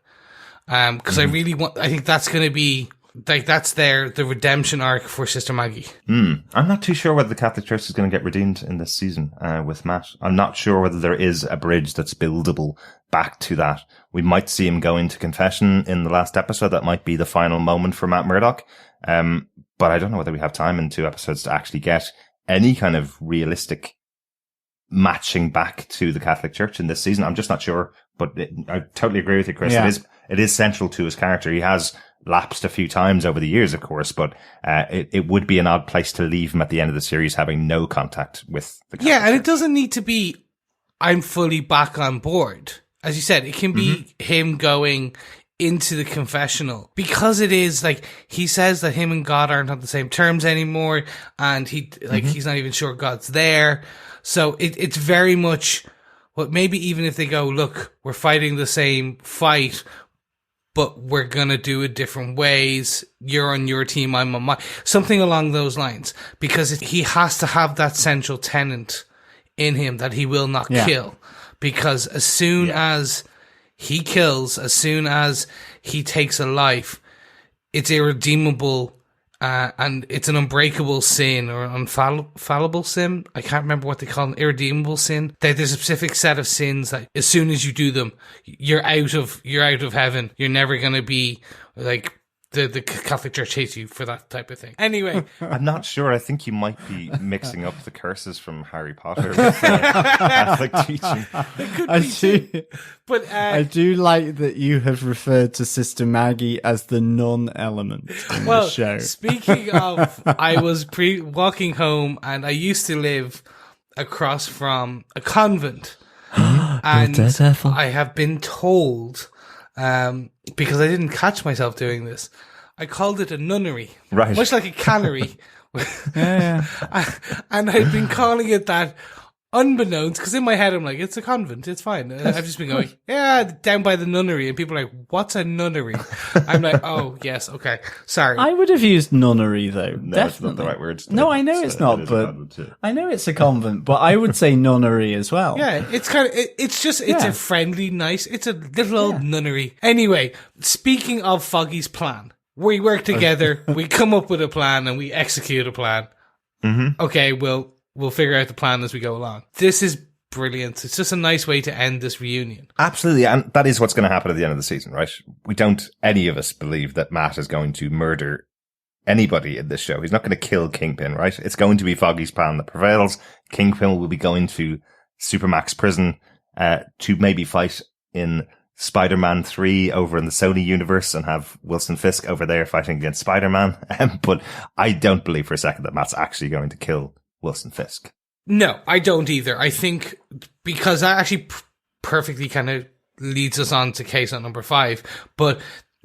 Because I think that's going to be, that's the redemption arc for Sister Maggie. I'm not too sure whether the Catholic Church is going to get redeemed in this season with Matt. I'm not sure whether there is a bridge that's buildable back to that. We might see him go into confession in the last episode. That might be the final moment for Matt Murdock. But I don't know whether we have time in 2 episodes to actually get any kind of realistic matching back to the Catholic Church in this season. I'm just not sure But I totally agree with you, Chris. Yeah. It is central to his character. He has lapsed a few times over the years, of course, but it would be an odd place to leave him at the end of the series, having no contact with the character. Yeah, and it doesn't need to be, I'm fully back on board. As you said, it can be him going into the confessional, because it is like, he says that him and God aren't on the same terms anymore, and he's not even sure God's there. So it's very much, well, maybe even if they go, look, we're fighting the same fight, but we're gonna do it different ways. You're on your team, I'm on mine. Something along those lines. Because he has to have that central tenet in him that he will not kill. Because as soon as he kills, as soon as he takes a life, it's irredeemable, and it's an unbreakable sin or an infallible sin. I can't remember what they call them. Irredeemable sin. There's a specific set of sins that as soon as you do them, you're out of heaven. You're never going to be like, the Catholic Church hates you for that type of thing. Anyway. I'm not sure. I think you might be mixing up the curses from Harry Potter with Catholic teaching. I do like that you have referred to Sister Maggie as the nun element in the show. Speaking of, I was walking home, and I used to live across from a convent. And Daredevil. I have been told, because I didn't catch myself doing this, I called it a nunnery. Right. Much like a cannery. Yeah. And I've been calling it that unbeknownst, because in my head I'm like, it's a convent, it's fine. I've just been going, down by the nunnery, and people are like, what's a nunnery? I'm like, oh, yes, okay, sorry. I would have used nunnery, though. No, definitely. it's not the right word. No, I know it's not, but I know it's a convent, but I would say nunnery as well. Yeah, it's kind of, it's a friendly, nice, it's a little old nunnery. Anyway, speaking of Foggy's plan, we work together, we come up with a plan, and we execute a plan. Mm-hmm. Okay, we'll figure out the plan as we go along. This is brilliant. It's just a nice way to end this reunion. Absolutely, and that is what's going to happen at the end of the season, right? We don't, any of us, believe that Matt is going to murder anybody in this show. He's not going to kill Kingpin, right? It's going to be Foggy's plan that prevails. Kingpin will be going to Supermax prison to maybe fight in Spider-Man 3 over in the Sony universe and have Wilson Fisk over there fighting against Spider-Man. But I don't believe for a second that Matt's actually going to kill Wilson Fisk. No, I don't either. I think because that actually perfectly kind of leads us on to case on number 5. But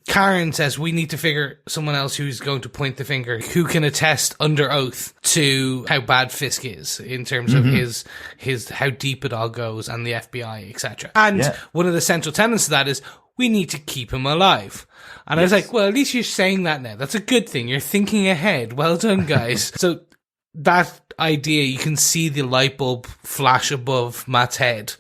Karen says we need to figure someone else who's going to point the finger, who can attest under oath to how bad Fisk is in terms of his how deep it all goes and the FBI, etc. And one of the central tenets of that is we need to keep him alive. And I was like, well, at least you're saying that now. That's a good thing. You're thinking ahead. Well done, guys. So that idea, you can see the light bulb flash above Matt's head.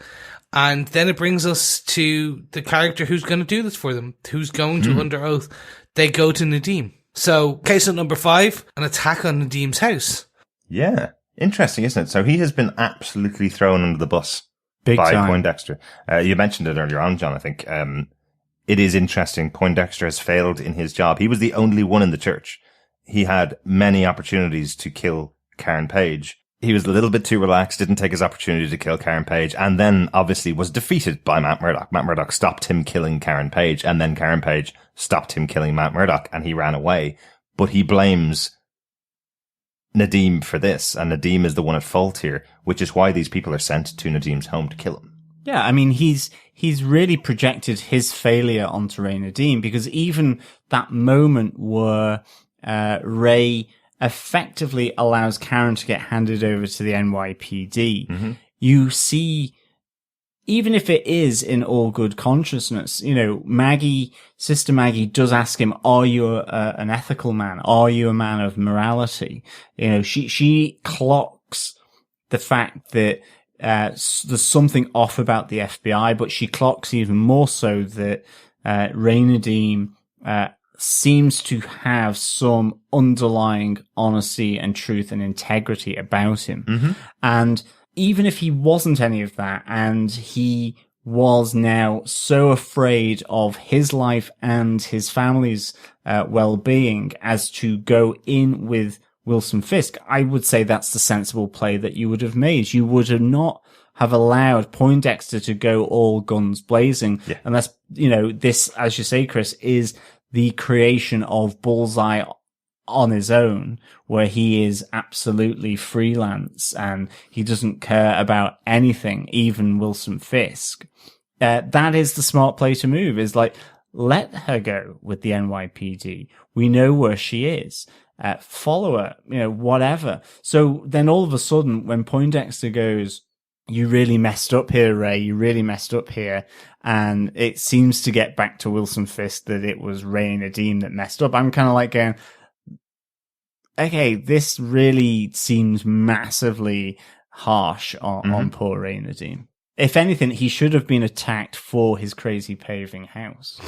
And then it brings us to the character who's going to do this for them, who's going to, under oath, they go to Nadeem. So, case at number 5, an attack on Nadeem's house. Yeah. Interesting, isn't it? So he has been absolutely thrown under the bus Big by time. Poindexter. You mentioned it earlier on, John, I think. It is interesting. Poindexter has failed in his job. He was the only one in the church. He had many opportunities to kill Karen Page. He was a little bit too relaxed, didn't take his opportunity to kill Karen Page, and then obviously was defeated by Matt Murdock. Matt Murdock stopped him killing Karen Page, and then Karen Page stopped him killing Matt Murdock, and he ran away. But he blames Nadeem for this, and Nadeem is the one at fault here, which is why these people are sent to Nadeem's home to kill him. Yeah, I mean, he's really projected his failure onto Ray Nadeem, because even that moment where Ray effectively allows Karen to get handed over to the NYPD, you see, even if it is in all good consciousness, you know, Sister Maggie does ask him, are you an ethical man? Are you a man of morality? You know, she clocks the fact that there's something off about the FBI, but she clocks even more so that Ray Nadeem seems to have some underlying honesty and truth and integrity about him. And even if he wasn't any of that, and he was now so afraid of his life and his family's well-being as to go in with Wilson Fisk, I would say that's the sensible play that you would have made. You would have not have allowed Poindexter to go all guns blazing. Yeah. And that's, this, as you say, Chris, is the creation of Bullseye on his own, where he is absolutely freelance and he doesn't care about anything, even Wilson Fisk. That is the smart play to move, is like, let her go with the NYPD. We know where she is. Follow her, whatever. So then all of a sudden, when Poindexter goes, you really messed up here, Ray, you really messed up here, and it seems to get back to Wilson Fisk that it was Ray and Nadeem that messed up, I'm kind of like going, okay, this really seems massively harsh on poor Ray and Nadeem. If anything, he should have been attacked for his crazy paving house.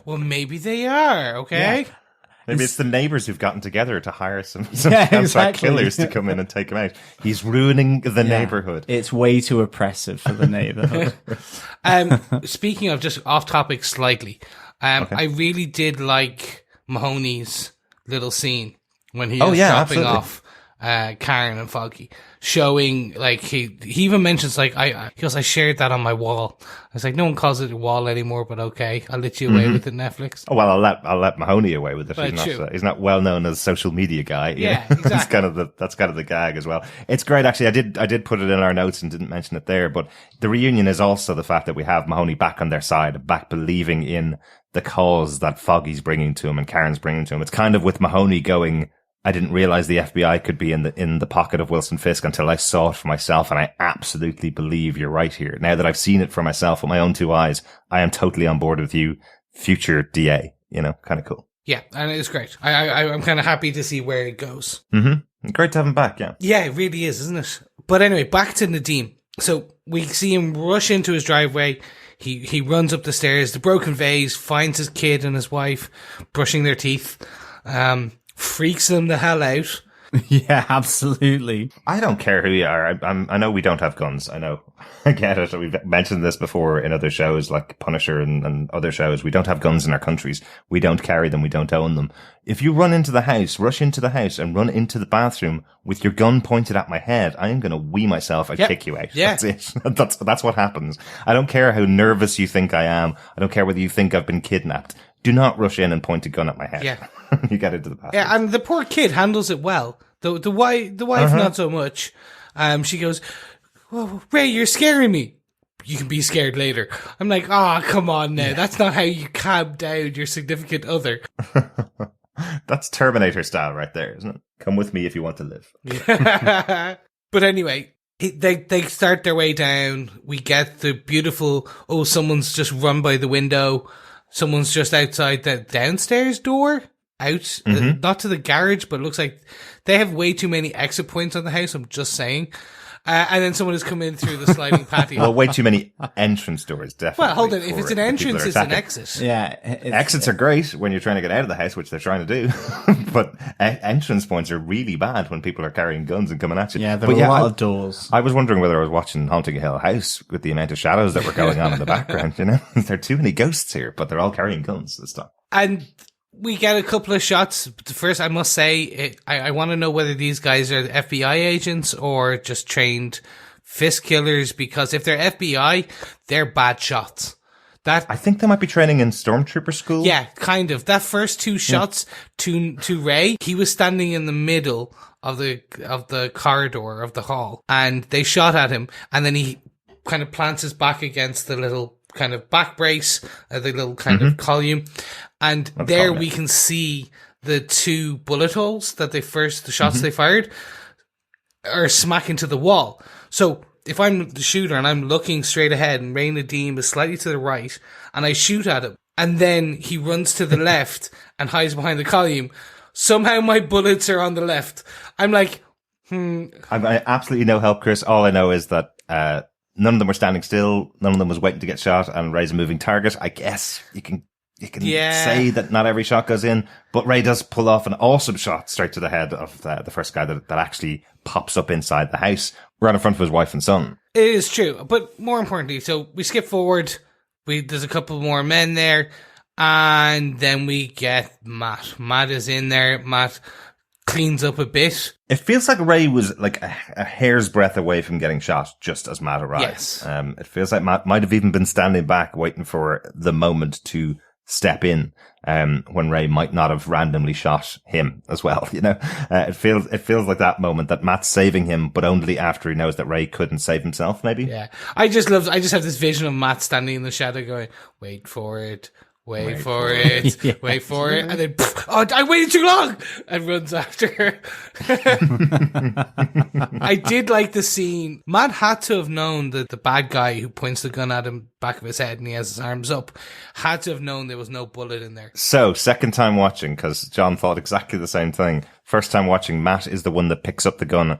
Well, maybe they are, okay? Yeah. Maybe it's the neighbors who've gotten together to hire some exactly. killers to come in and take him out. He's ruining the neighborhood. It's way too oppressive for the neighborhood. Speaking of, just off topic slightly, Okay. I really did like Mahoney's little scene when he was dropping absolutely. off Karen and Foggy, showing, like, he even mentions, like, he goes, I shared that on my wall. I was like, no one calls it a wall anymore, but okay, I'll let you away with it, Netflix. Oh, well, I'll let Mahoney away with it. But He's not well known as a social media guy. Yeah, exactly. That's kind of the gag as well. It's great, actually. I did put it in our notes and didn't mention it there, but the reunion is also the fact that we have Mahoney back on their side, back believing in the cause that Foggy's bringing to him and Karen's bringing to him. It's kind of with Mahoney going, I didn't realize the FBI could be in the pocket of Wilson Fisk until I saw it for myself, and I absolutely believe you're right here. Now that I've seen it for myself with my own two eyes, I am totally on board with you, future DA. Kind of cool. Yeah, and it's great. I'm kind of happy to see where it goes. Mm-hmm. Great to have him back, yeah. Yeah, it really is, isn't it? But anyway, back to Nadeem. So we see him rush into his driveway. He runs up the stairs, the broken vase, finds his kid and his wife brushing their teeth. Freaks them the hell out. Yeah, absolutely. I don't care who you are. I know we don't have guns. I know. I get it. We've mentioned this before in other shows like Punisher and other shows. We don't have guns in our countries. We don't carry them. We don't own them. If you rush into the house and run into the bathroom with your gun pointed at my head, I am going to wee myself and kick you out. Yeah. That's it. That's what happens. I don't care how nervous you think I am. I don't care whether you think I've been kidnapped. Do not rush in and point a gun at my head. Yeah. You get into the bathroom. Yeah, and the poor kid handles it well. The wife not so much. She goes, "Whoa, Ray, you're scaring me. You can be scared later." I'm like, come on now. Yeah. That's not how you calm down your significant other. That's Terminator style right there, isn't it? Come with me if you want to live. But anyway, they start their way down. We get the beautiful, someone's just run by the window. Someone's just outside the downstairs door, not to the garage, but it looks like they have way too many exit points on the house, I'm just saying. And then someone has come in through the sliding patio. Well, way too many entrance doors, definitely. Well, hold on. If it's an entrance, it's an exit. Yeah. Exits are great when you're trying to get out of the house, which they're trying to do. But entrance points are really bad when people are carrying guns and coming at you. Yeah, there are a lot of doors. I was wondering whether I was watching Haunting a Hill House with the amount of shadows that were going on in the background, There are too many ghosts here, but they're all carrying guns this time. And we get a couple of shots. First, I must say, I want to know whether these guys are FBI agents or just trained Fisk killers, because if they're FBI, they're bad shots. I think they might be training in Stormtrooper school. Yeah, kind of. That first two shots to Ray, he was standing in the middle of the corridor of the hall, and they shot at him, and then he kind of plants his back against the little kind of back brace, the little kind of column, and there we can see the two bullet holes that the shots they fired are smack into the wall. So if I'm the shooter and I'm looking straight ahead and Ray Nadeem is slightly to the right and I shoot at him and then he runs to the left and hides behind the column, somehow my bullets are on the left. I'm like, I'm absolutely no help, Chris. All I know is that none of them were standing still. None of them was waiting to get shot, and Ray's a moving target. I guess you can say that not every shot goes in, but Ray does pull off an awesome shot straight to the head of the first guy that actually pops up inside the house, right in front of his wife and son. It is true, but more importantly, so we skip forward. There's a couple more men there, and then we get Matt. Matt is in there. Matt cleans up a bit. It feels like Ray was like a hair's breadth away from getting shot just as Matt arrived. Yes. It feels like Matt might have even been standing back waiting for the moment to step in, when Ray might not have randomly shot him as well. You know, it feels like that moment that Matt's saving him, but only after he knows that Ray couldn't save himself, maybe. Yeah. I just have this vision of Matt standing in the shadow going, wait for it. Wait for it. Yeah. Wait for it. And then, oh, I waited too long! And runs after her. I did like the scene. Matt had to have known that the bad guy who points the gun at him back of his head and he has his arms up had to have known there was no bullet in there. So, second time watching, because John thought exactly the same thing. First time watching, Matt is the one that picks up the gun,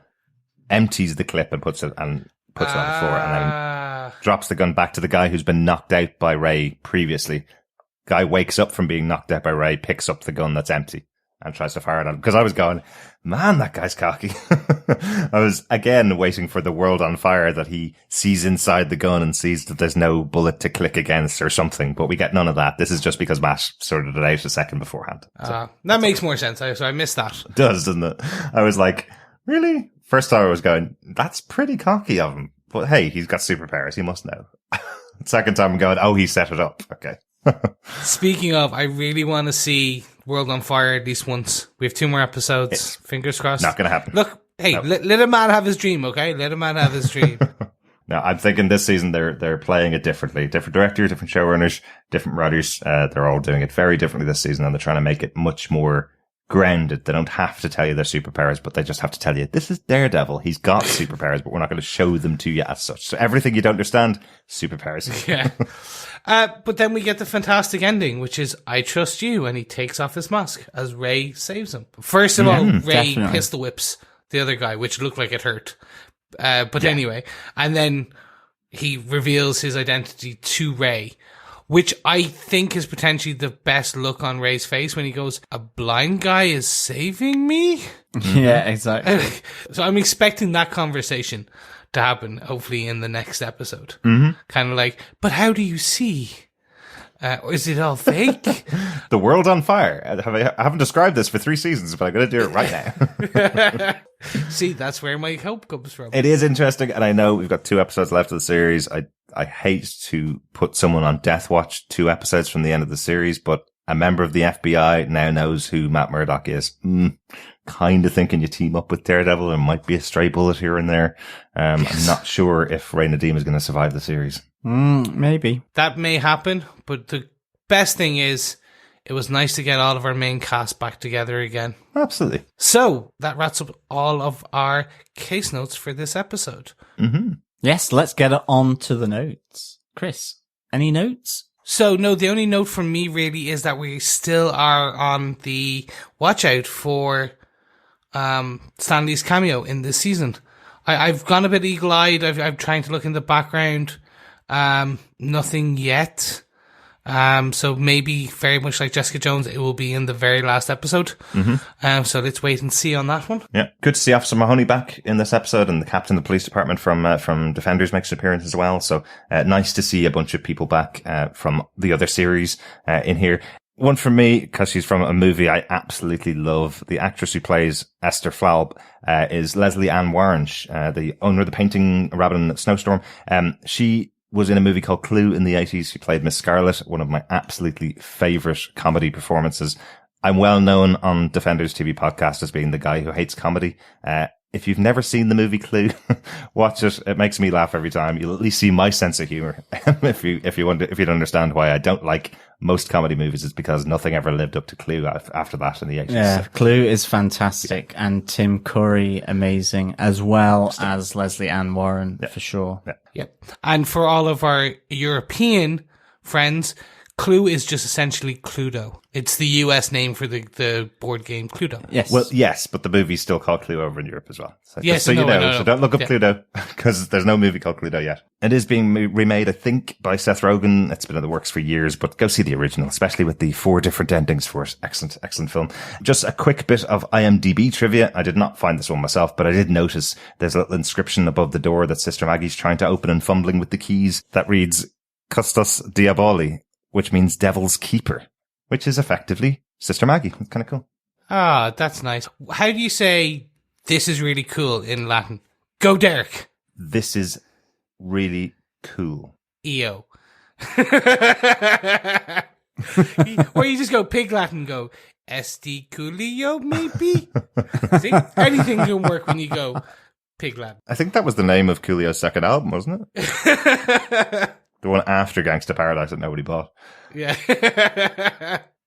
empties the clip and puts it on the floor, and then drops the gun back to the guy who's been knocked out by Ray previously. Guy wakes up from being knocked out by Ray, picks up the gun that's empty and tries to fire it at him. Because I was going, man, that guy's cocky. I was, again, waiting for the world on fire that he sees inside the gun and sees that there's no bullet to click against or something. But we get none of that. This is just because Matt sorted it out a second beforehand. So, that makes more sense. So I missed that. It does, doesn't it? I was like, really? First time I was going, that's pretty cocky of him. But hey, he's got superpowers. He must know. Second time I'm going, oh, he set it up. Okay. Speaking of, I really want to see World on Fire at least once. We have 2 more episodes. Fingers crossed. Not going to happen. Look, hey, no. let a man have his dream, okay? Let a man have his dream. No, I'm thinking this season they're playing it differently. Different director, different showrunners, different writers. They're all doing it very differently this season, and they're trying to make it much more grounded. They don't have to tell you their superpowers, but they just have to tell you, this is Daredevil. He's got superpowers, but we're not going to show them to you as such. So everything you don't understand, superpowers. Yeah. But then we get the fantastic ending, which is, I trust you, and he takes off his mask as Ray saves him. First of all, Ray pistol whips the other guy, which looked like it hurt. Anyway, and then he reveals his identity to Ray, which I think is potentially the best look on Ray's face when he goes, a blind guy is saving me? Yeah, exactly. So I'm expecting that conversation to happen, hopefully in the next episode. Kind of like, but how do you see? Or is it all fake? The world on fire. I haven't described this for 3 seasons, but I'm going to do it right now. See, that's where my hope comes from. It is interesting, and I know we've got 2 episodes left of the series. I hate to put someone on death watch 2 episodes from the end of the series, but a member of the FBI now knows who Matt Murdock is. Kind of thinking you team up with Daredevil. There might be a stray bullet here and there. I'm not sure if Ray Nadeem is going to survive the series. Maybe. That may happen, but the best thing is, it was nice to get all of our main cast back together again. Absolutely. So, that wraps up all of our case notes for this episode. Yes, let's get on to the notes. Chris, any notes? So, no, the only note from me really is that we still are on the watch out for Stanley's cameo in this season. I've gone a bit eagle-eyed. I'm trying to look in the background. Nothing yet. So maybe very much like Jessica Jones, it will be in the very last episode. So let's wait and see on that one. Yeah, good to see Officer Mahoney back in this episode, and the captain of the police department from Defenders makes an appearance as well. So nice to see a bunch of people back from the other series in here. One for me, because she's from a movie I absolutely love. The actress who plays Esther Flaub is Leslie Ann Warren, the owner of the painting Rabbit in a Snowstorm. She was in a movie called Clue in the 80s. She played Miss Scarlet, one of my absolutely favourite comedy performances. I'm well known on Defenders TV podcast as being the guy who hates comedy. If you've never seen the movie Clue, watch it. It makes me laugh every time. You'll at least see my sense of humor. if you don't understand why I don't like most comedy movies, it's because nothing ever lived up to Clue after that in the 80s. Yeah, Clue is fantastic, and Tim Curry amazing, as well as Leslie Ann Warren for sure. Yep. And for all of our European friends, Clue is just essentially Cluedo. It's the US name for the board game Cluedo. Yes. Well, yes, but the movie's still called Clue over in Europe as well. So yes, so don't look up Cluedo, because there's no movie called Cluedo yet. It is being remade, I think, by Seth Rogen. It's been in the works for years, but go see the original, especially with the 4 different endings for it. Excellent, excellent film. Just a quick bit of IMDb trivia. I did not find this one myself, but I did notice there's a little inscription above the door that Sister Maggie's trying to open and fumbling with the keys that reads Custos Diaboli, which means Devil's Keeper, which is effectively Sister Maggie. It's kind of cool. Ah, that's nice. How do you say this is really cool in Latin? Go, Derek. This is really cool. EO. Or you just go pig Latin and go, Esti coolio, maybe? See? Anything can work when you go pig Latin. I think that was the name of Coolio's second album, wasn't it? The one after Gangsta Paradise that nobody bought. Yeah.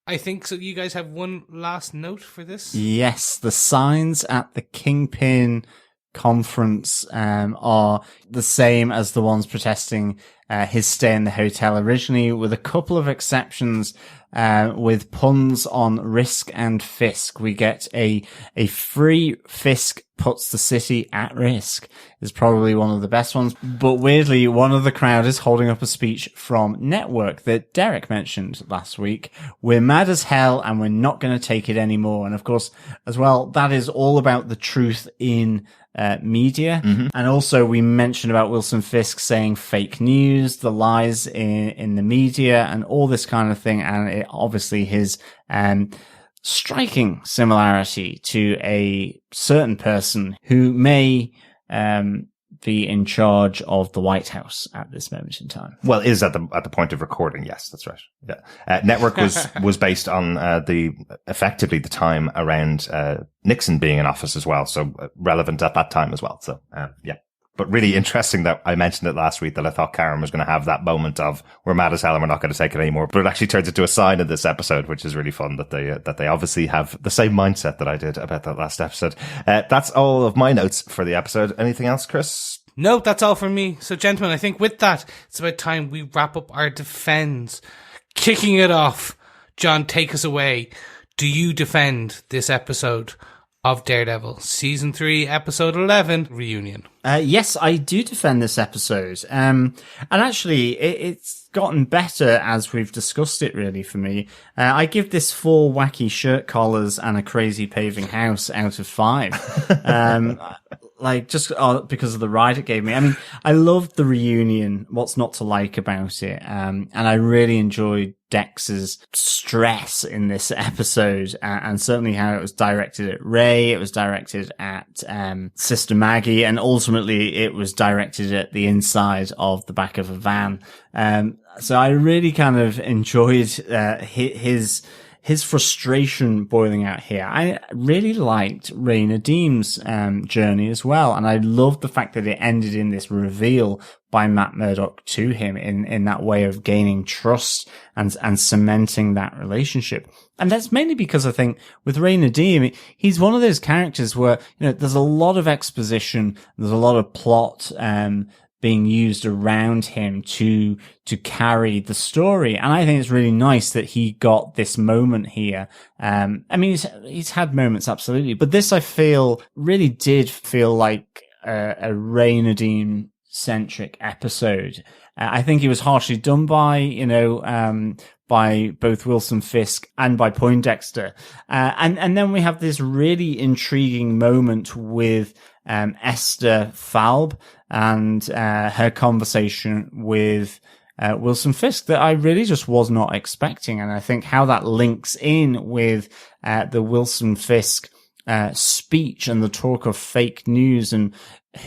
I think so. You guys have one last note for this? Yes, the signs at the Kingpin conference are the same as the ones protesting his stay in the hotel originally, with a couple of exceptions. With puns on Risk and Fisk. We get a free Fisk puts the city at risk is probably one of the best ones. But weirdly, one of the crowd is holding up a speech from Network that Derek mentioned last week. We're mad as hell and we're not going to take it anymore. And of course, as well, that is all about the truth in media. Mm-hmm. And also we mentioned about Wilson Fisk saying fake news, the lies in the media and all this kind of thing. And obviously his striking similarity to a certain person who may be in charge of the White House at this moment in time. Well, is at the point of recording. Yes, that's right. Yeah. Network was based on effectively the time around Nixon being in office as well, so relevant at that time as well. So yeah. But really interesting that I mentioned it last week that I thought Karen was going to have that moment of we're mad as hell and we're not going to take it anymore. But it actually turns into a sign in this episode, which is really fun that they obviously have the same mindset that I did about that last episode. That's all of my notes for the episode. Anything else, Chris? No, that's all from me. So gentlemen, I think with that, it's about time we wrap up our defends. Kicking it off. John, take us away. Do you defend this episode of Daredevil, Season 3, Episode 11, Reunion? Yes, I do defend this episode. And actually, it's gotten better as we've discussed it, really, for me. I give this 4 wacky shirt collars and a crazy paving house out of 5. Just because of the ride it gave me. I mean, I loved the reunion. What's not to like about it? And I really enjoyed Dex's stress in this episode, and certainly how it was directed at Ray, it was directed at Sister Maggie, and ultimately it was directed at the inside of the back of a van. So I really kind of enjoyed his frustration boiling out here. I really liked Ray Nadim's journey as well, and I loved the fact that it ended in this reveal by Matt Murdock to him in that way of gaining trust and cementing that relationship. And that's mainly because I think with Ray Nadim, he's one of those characters where, there's a lot of exposition, there's a lot of plot being used around him to carry the story. And I think it's really nice that he got this moment here. I mean, he's had moments, absolutely. But this, I feel, really did feel like a Ray Nadim centric episode. I think he was harshly done by both Wilson Fisk and by Poindexter. And then we have this really intriguing moment with Esther Falb and her conversation with Wilson Fisk that I really just was not expecting. And I think how that links in with the Wilson Fisk speech and the talk of fake news and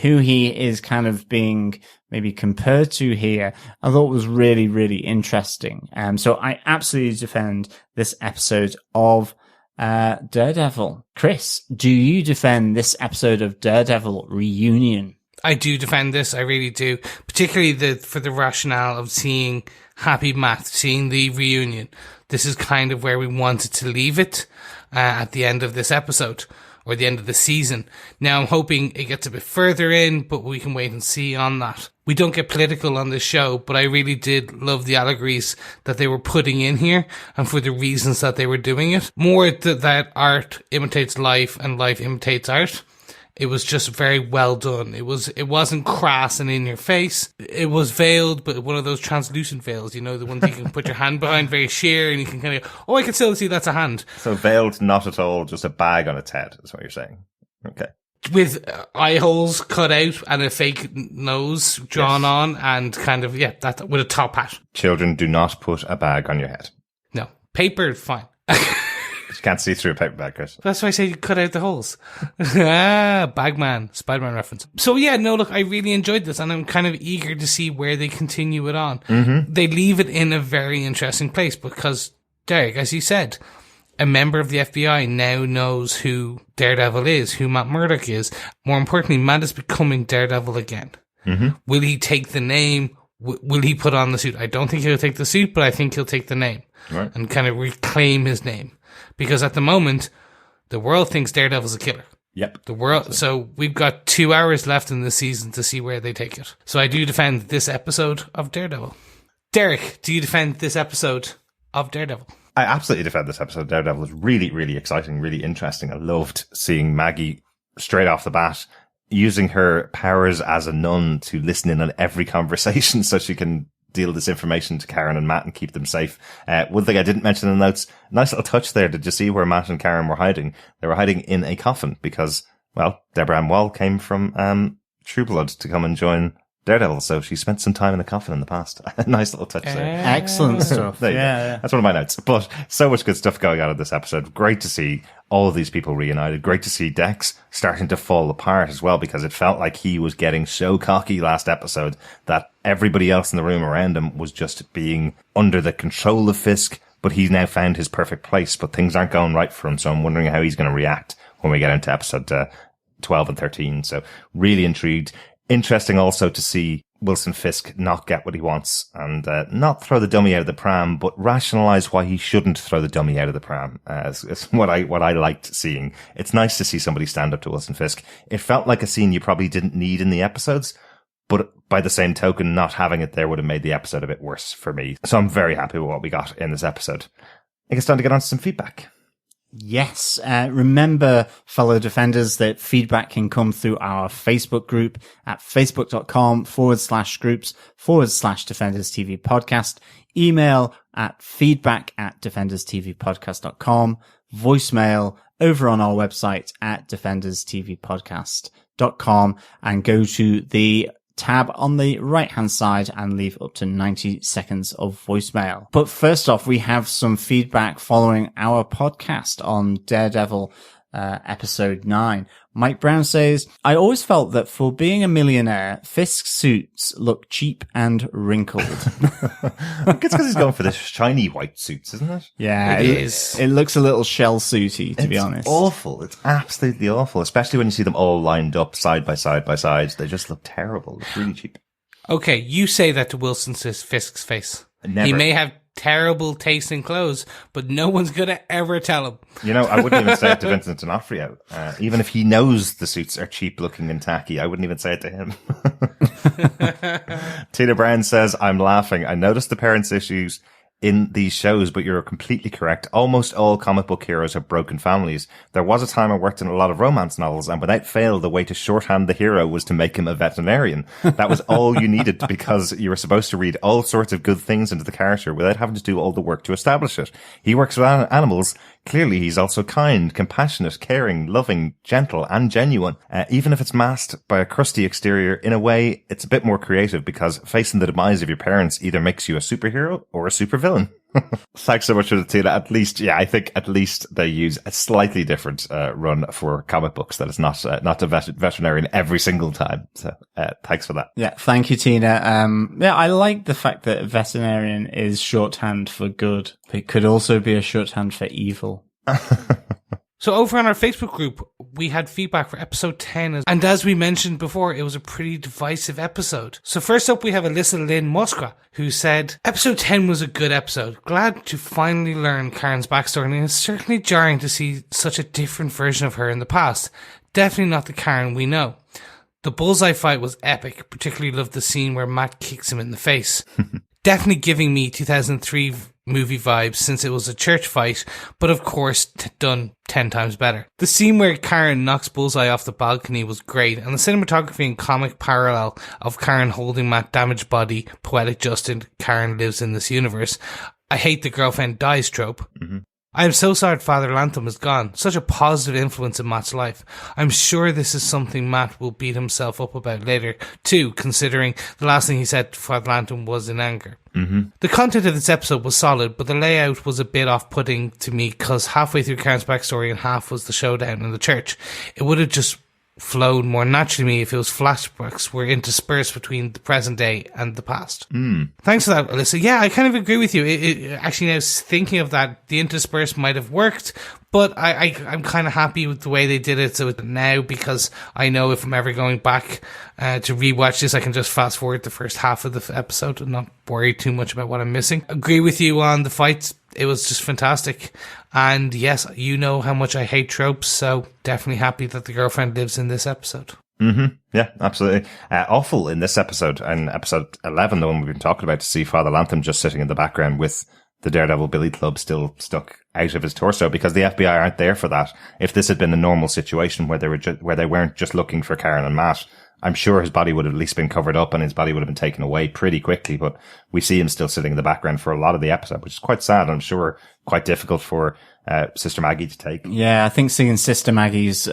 who he is kind of being maybe compared to here, I thought was really, really interesting. So I absolutely defend this episode of Daredevil. Chris, do you defend this episode of Daredevil Reunion? I do defend this, I really do. Particularly for the rationale of seeing Happy Matt, seeing the reunion. This is kind of where we wanted to leave it at the end of this episode, or the end of the season. Now I'm hoping it gets a bit further in, but we can wait and see on that. We don't get political on this show, but I really did love the allegories that they were putting in here and for the reasons that they were doing it. More that art imitates life and life imitates art. It was just very well done. It wasn't crass and in your face. It was veiled, but one of those translucent veils, the ones you can put your hand behind very sheer and you can kind of, I can still see that's a hand. So veiled, not at all, just a bag on its head, is what you're saying. Okay. With eye holes cut out and a fake nose drawn on and kind of, that with a top hat. Children, do not put a bag on your head. No. Paper, fine. You can't see through a paper bag, Chris. That's why I say you cut out the holes. Bagman, Spider-Man reference. So yeah, no, look, I really enjoyed this, and I'm kind of eager to see where they continue it on. Mm-hmm. They leave it in a very interesting place because, Derek, as you said, a member of the FBI now knows who Daredevil is, who Matt Murdock is. More importantly, Matt is becoming Daredevil again. Mm-hmm. Will he take the name? Will he put on the suit? I don't think he'll take the suit, but I think he'll take the name and kind of reclaim his name. Because at the moment, the world thinks Daredevil's a killer. Yep. The world. So we've got 2 hours left in the season to see where they take it. So I do defend this episode of Daredevil. Derek, do you defend this episode of Daredevil? I absolutely defend this episode. Daredevil was really, really exciting, really interesting. I loved seeing Maggie straight off the bat using her powers as a nun to listen in on every conversation so she can deal this information to Karen and Matt and keep them safe. One thing I didn't mention in the notes, nice little touch there. Did you see where Matt and Karen were hiding? They were hiding in a coffin because, well, Deborah Ann Wall came from True Blood to come and join Daredevil, so she spent some time in the coffin in the past. Nice little touch there. Excellent stuff. Yeah. That's one of my notes. But so much good stuff going on in this episode. Great to see all of these people reunited. Great to see Dex starting to fall apart as well, because it felt like he was getting so cocky last episode that everybody else in the room around him was just being under the control of Fisk, but he's now found his perfect place, but things aren't going right for him. So I'm wondering how he's going to react when we get into episode 12 and 13. So really intrigued. Interesting also to see Wilson Fisk not get what he wants and not throw the dummy out of the pram, but rationalize why he shouldn't throw the dummy out of the pram. Is what I liked seeing. It's nice to see somebody stand up to Wilson Fisk. It felt like a scene you probably didn't need in the episodes, but by the same token, not having it there would have made the episode a bit worse for me. So I'm very happy with what we got in this episode. I think it's time to get on to some feedback. Yes. Remember, fellow defenders, that feedback can come through our Facebook group at facebook.com/groups/Defenders TV podcast. Email at feedback@defenderstvpodcast.com. Voicemail over on our website at defenderstvpodcast.com, and go to the tab on the right hand side and leave up to 90 seconds of voicemail. But first off, we have some feedback following our podcast on Daredevil episode 9. Mike Brown says, I always felt that for being a millionaire, Fisk's suits look cheap and wrinkled. I think it's because he's going for the shiny white suits, isn't it? Yeah, it is. It looks a little shell suity, to be honest. It's awful. It's absolutely awful, especially when you see them all lined up side by side by side. They just look terrible. It's really cheap. Okay, you say that to Wilson Fisk's face. Never. He may have terrible taste in clothes, but no one's going to ever tell him. You know, I wouldn't even say it to Vincent D'Onofrio. Even if he knows the suits are cheap looking and tacky, I wouldn't even say it to him. Tina Brown says, I'm laughing. I noticed the parents' issues in these shows, but you're completely correct. Almost all comic book heroes have broken families. There was a time I worked in a lot of romance novels, and without fail, the way to shorthand the hero was to make him a veterinarian. That was all you needed, because you were supposed to read all sorts of good things into the character without having to do all the work to establish it. He works with animals. Clearly, he's also kind, compassionate, caring, loving, gentle, and genuine. Even if it's masked by a crusty exterior, in a way, it's a bit more creative, because facing the demise of your parents either makes you a superhero or a supervillain. Thanks so much for the Tina. At least, yeah, I think at least they use a slightly different run for comic books. That is not a veterinarian every single time. So thanks for that. Yeah, thank you, Tina. Yeah, I like the fact that veterinarian is shorthand for good. It could also be a shorthand for evil. So over on our Facebook group, we had feedback for episode 10. And as we mentioned before, it was a pretty divisive episode. So first up, we have Alyssa Lynn Muskra, who said, episode 10 was a good episode. Glad to finally learn Karen's backstory, and it's certainly jarring to see such a different version of her in the past. Definitely not the Karen we know. The bullseye fight was epic. Particularly loved the scene where Matt kicks him in the face. Definitely giving me 2003 movie vibes, since it was a church fight, but of course done 10 times better. The scene where Karen knocks Bullseye off the balcony was great, and the cinematography and comic parallel of Karen holding Matt's damaged body, poetic justice, Karen lives in this universe. I hate the girlfriend dies trope. Mm-hmm. I am so sorry Father Lantham is gone. Such a positive influence in Matt's life. I'm sure this is something Matt will beat himself up about later, too, considering the last thing he said to Father Lantham was in anger. Mm-hmm. The content of this episode was solid, but the layout was a bit off-putting to me because halfway through Karen's backstory and half was the showdown in the church. It would have just flowed more naturally to me if it was flashbacks were interspersed between the present day and the past. Thanks for that, Alyssa. Yeah, I kind of agree with you. Actually, now thinking of that, the interspersed might have worked, but I'm kind of happy with the way they did it so now, because I know if I'm ever going back to rewatch this, I can just fast forward the first half of the episode and not worry too much about what I'm missing. Agree with you on the fights. It was just fantastic. And yes, you know how much I hate tropes, so definitely happy that the girlfriend lives in this episode. Mm-hmm. Yeah, absolutely. Awful in this episode, and episode 11, the one we've been talking about, to see Father Lantham just sitting in the background with the Daredevil Billy Club still stuck out of his torso, because the FBI aren't there for that. If this had been a normal situation where they weren't just looking for Karen and Matt, I'm sure his body would have at least been covered up and his body would have been taken away pretty quickly, but we see him still sitting in the background for a lot of the episode, which is quite sad, and I'm sure quite difficult for Sister Maggie to take. Yeah, I think seeing Sister Maggie's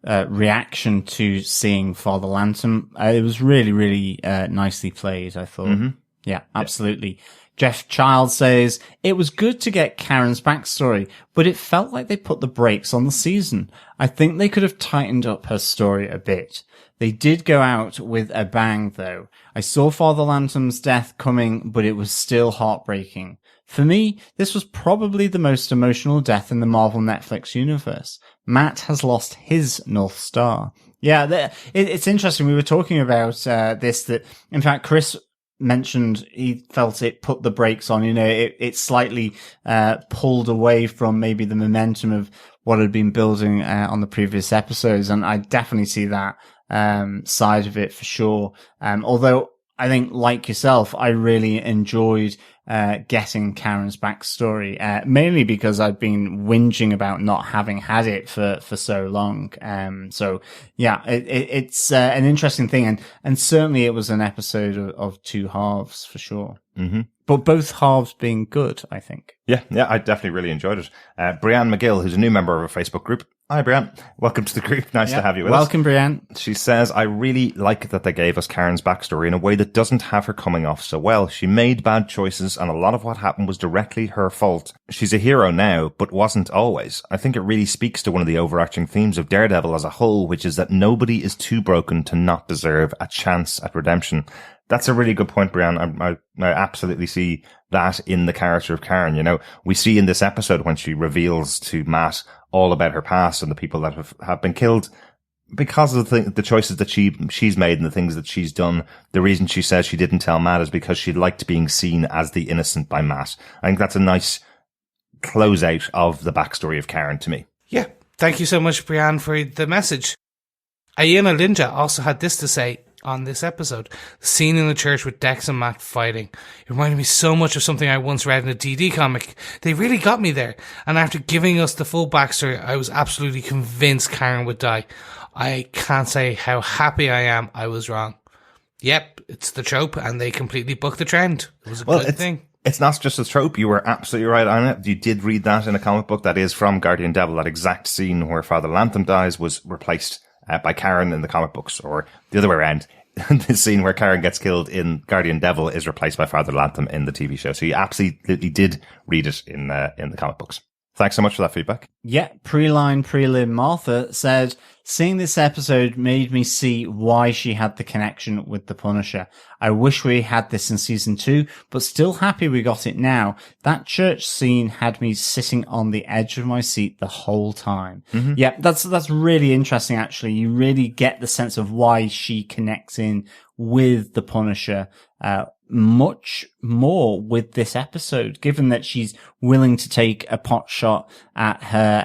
reaction to seeing Father Lantham, it was really, really nicely played, I thought. Mm-hmm. Yeah, absolutely. Yeah. Jeff Child says, it was good to get Karen's backstory, but it felt like they put the brakes on the season. I think they could have tightened up her story a bit. They did go out with a bang, though. I saw Father Lantham's death coming, but it was still heartbreaking. For me, this was probably the most emotional death in the Marvel Netflix universe. Matt has lost his North Star. Yeah, it's interesting. We were talking about this, that, in fact, Chris mentioned he felt it put the brakes on. You know, it slightly pulled away from maybe the momentum of what had been building on the previous episodes, and I definitely see that side of it for sure. Although I think, like yourself, I really enjoyed getting Karen's backstory, mainly because I've been whinging about not having had it for so long. So yeah, it's an interesting thing, and certainly it was an episode of two halves for sure. Mm-hmm. But both halves being good, I think. Yeah, I definitely really enjoyed it. Brianne McGill, who's a new member of our Facebook group. Hi, Brianne. Welcome to the group. Nice to have you with us. Welcome, Brianne. She says, I really like that they gave us Karen's backstory in a way that doesn't have her coming off so well. She made bad choices, and a lot of what happened was directly her fault. She's a hero now, but wasn't always. I think it really speaks to one of the overarching themes of Daredevil as a whole, which is that nobody is too broken to not deserve a chance at redemption. That's a really good point, Brianne. I absolutely see that in the character of Karen. You know, we see in this episode when she reveals to Matt all about her past and the people that have been killed because of the choices that she's made and the things that she's done. The reason she says she didn't tell Matt is because she liked being seen as the innocent by Matt. I think that's a nice closeout of the backstory of Karen to me. Yeah. Thank you so much, Brianne, for the message. Ayana Linja also had this to say on this episode. The scene in the church with Dex and Matt fighting. It reminded me so much of something I once read in a DD comic. They really got me there. And after giving us the full backstory, I was absolutely convinced Karen would die. I can't say how happy I am I was wrong. Yep, it's the trope, and they completely booked the trend. It was a good thing. It's not just a trope. You were absolutely right on it. You did read that in a comic book that is from Guardian Devil. That exact scene where Father Lantham dies was replaced by Karen in the comic books, or the other way around. The scene where Karen gets killed in Guardian Devil is replaced by Father Lantham in the TV show. So you absolutely did read it in the comic books. Thanks so much for that feedback. Yeah, prelim Martha said, seeing this episode made me see why she had the connection with the Punisher. I wish we had this in season 2, but still happy we got it now. That church scene had me sitting on the edge of my seat the whole time. Mm-hmm. Yeah, that's really interesting, actually. You really get the sense of why she connects in with the Punisher, much more with this episode, given that she's willing to take a pot shot at her,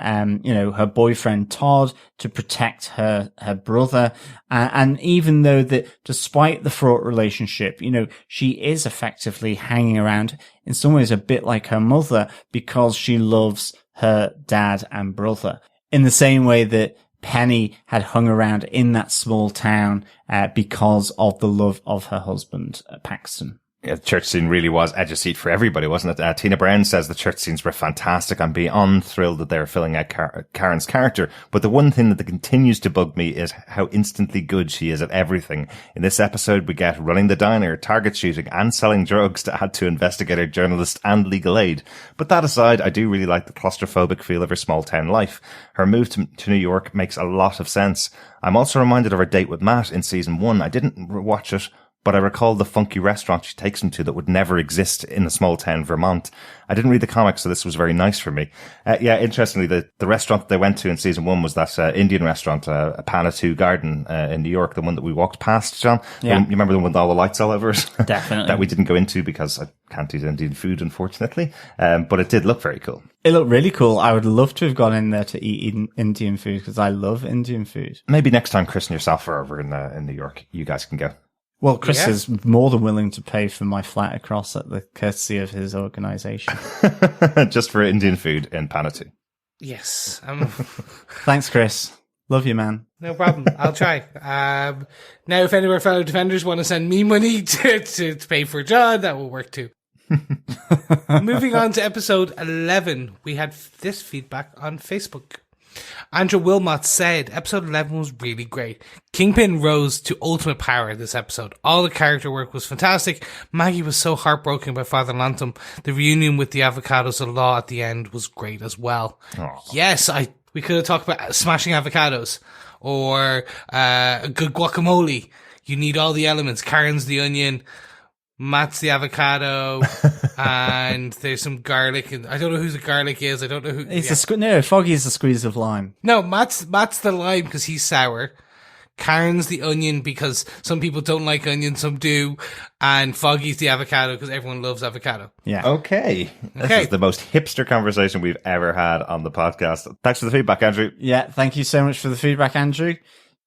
her boyfriend Todd to protect her brother. And even though that despite the fraught relationship, she is effectively hanging around in some ways a bit like her mother because she loves her dad and brother in the same way that Penny had hung around in that small town because of the love of her husband, Paxton. Yeah, the church scene really was edge of seat for everybody, wasn't it? Tina Brown says the church scenes were fantastic. I'm beyond thrilled that they're filling out Karen's character. But the one thing that continues to bug me is how instantly good she is at everything. In this episode, we get running the diner, target shooting, and selling drugs to add to investigator, journalist, and legal aid. But that aside, I do really like the claustrophobic feel of her small town life. Her move to New York makes a lot of sense. I'm also reminded of her date with Matt in season 1. I didn't watch it, but I recall the funky restaurant she takes him to that would never exist in a small town, Vermont. I didn't read the comics, so this was very nice for me. Yeah, interestingly, the restaurant that they went to in season 1 was that Indian restaurant, Panatu Garden in New York, the one that we walked past, John. Yeah. You remember the one with all the lights all over it? Definitely. That we didn't go into because I can't eat Indian food, unfortunately. But it did look very cool. It looked really cool. I would love to have gone in there to eat Indian food because I love Indian food. Maybe next time Chris and yourself are over in New York, you guys can go. Well, Chris is more than willing to pay for my flight across at the courtesy of his organisation. Just for Indian food in Panatu. Yes. Thanks, Chris. Love you, man. No problem. I'll try. Now, if any of our fellow defenders want to send me money to pay for John, that will work too. Moving on to episode 11, we had this feedback on Facebook. Andrew Wilmot said, episode 11 was really great. Kingpin rose to ultimate power this episode. All the character work was fantastic. Maggie was so heartbroken by Father Lantham. The reunion with the avocados of law at the end was great as well. Aww. Yes, we could have talked about smashing avocados or a good guacamole. You need all the elements. Karen's the onion, Matt's the avocado, and there's some garlic. And I don't know who the garlic is. I don't know who. No, Foggy's a squeeze of lime. No, Matt's the lime because he's sour. Karen's the onion because some people don't like onion, some do. And Foggy's the avocado because everyone loves avocado. Yeah. Okay. This is the most hipster conversation we've ever had on the podcast. Thanks for the feedback, Andrew. Yeah, thank you so much for the feedback, Andrew.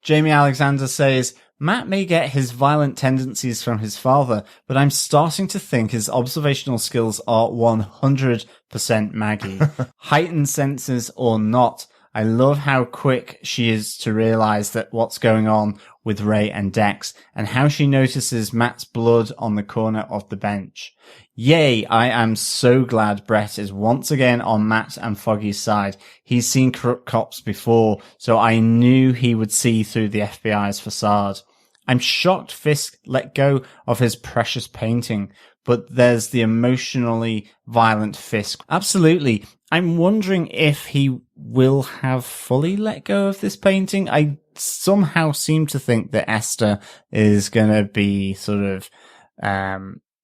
Jamie Alexander says, Matt may get his violent tendencies from his father, but I'm starting to think his observational skills are 100% Maggie. Heightened senses or not, I love how quick she is to realize that what's going on with Ray and Dex, and how she notices Matt's blood on the corner of the bench. Yay, I am so glad Brett is once again on Matt and Foggy's side. He's seen corrupt cops before, so I knew he would see through the FBI's facade. I'm shocked Fisk let go of his precious painting, but there's the emotionally violent Fisk. Absolutely. I'm wondering if he will have fully let go of this painting. I somehow seem to think that Esther is going to be sort of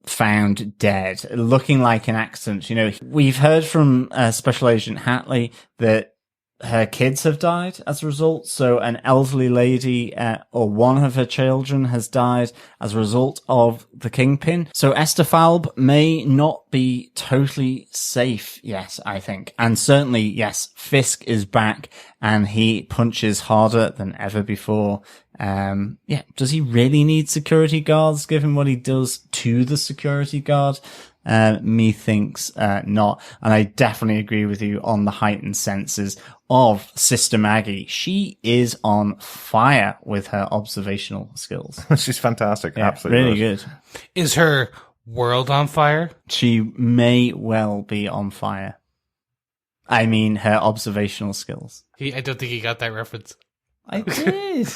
found dead, looking like an accident. You know, we've heard from Special Agent Hatley that her kids have died as a result. So an elderly lady, or one of her children has died as a result of the Kingpin. So Esther Falb may not be totally safe yet, I think. And certainly, yes, Fisk is back and he punches harder than ever before. Yeah, does he really need security guards given what he does to the security guard? Methinks not. And I definitely agree with you on the heightened senses of Sister Maggie. She is on fire with her observational skills. She's fantastic. Yeah, absolutely. Really good. Is her world on fire? She may well be on fire. I mean, her observational skills. I don't think he got that reference. I did.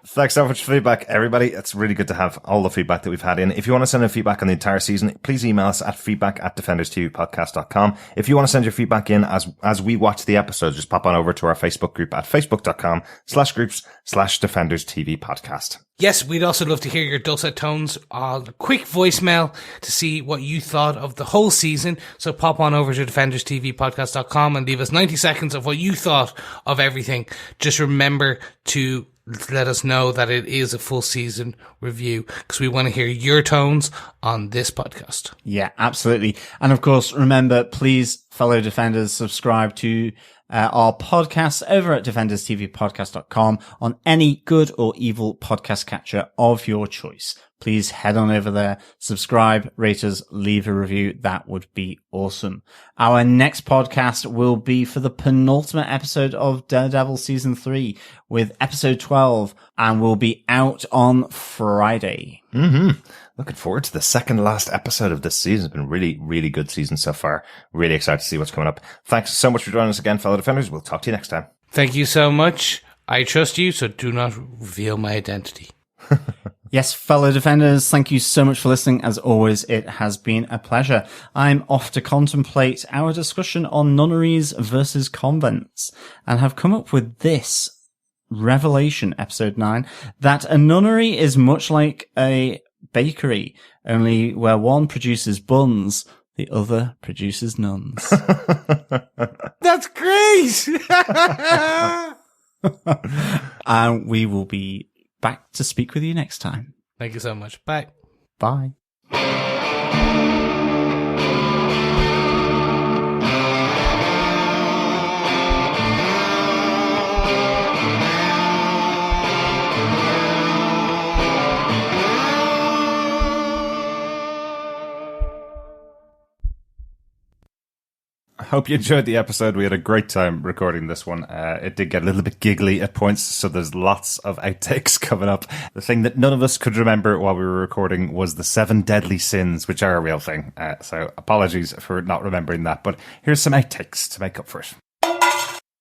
Thanks so much for feedback, everybody. It's really good to have all the feedback that we've had in. If you want to send in feedback on the entire season, please email us at feedback@defenderstvpodcast.com. If you want to send your feedback in as we watch the episode, just pop on over to our Facebook group at facebook.com/groups/defenderstvpodcast. Yes, we'd also love to hear your dulcet tones on a quick voicemail to see what you thought of the whole season. So pop on over to defenderstvpodcast.com and leave us 90 seconds of what you thought of everything. Just remember to let us know that it is a full season review because we want to hear your tones on this podcast. Yeah, absolutely. And of course, remember, please, fellow defenders, subscribe to our podcasts over at defenderstvpodcast.com on any good or evil podcast catcher of your choice. Please head on over there, subscribe, rate us, leave a review. That would be awesome. Our next podcast will be for the penultimate episode of Daredevil Season 3 with episode 12 and will be out on Friday. Mm-hmm. looking forward to the second last episode of this season. It's been really, really good season so far. Really excited to see what's coming up. Thanks so much for joining us again, fellow defenders. We'll talk to you next time. Thank you so much. I trust you, so do not reveal my identity. Yes, fellow defenders, thank you so much for listening. As always, it has been a pleasure. I'm off to contemplate our discussion on nunneries versus convents and have come up with this revelation, episode 9, that a nunnery is much like a bakery, only where one produces buns, the other produces nuns. That's great! And we will be back to speak with you next time. Thank you so much. Bye. Bye. Hope you enjoyed the episode. We had a great time recording this one. It did get a little bit giggly at points, so there's lots of outtakes coming up. The thing that none of us could remember while we were recording was the 7 deadly sins, which are a real thing. So apologies for not remembering that, but here's some outtakes to make up for it.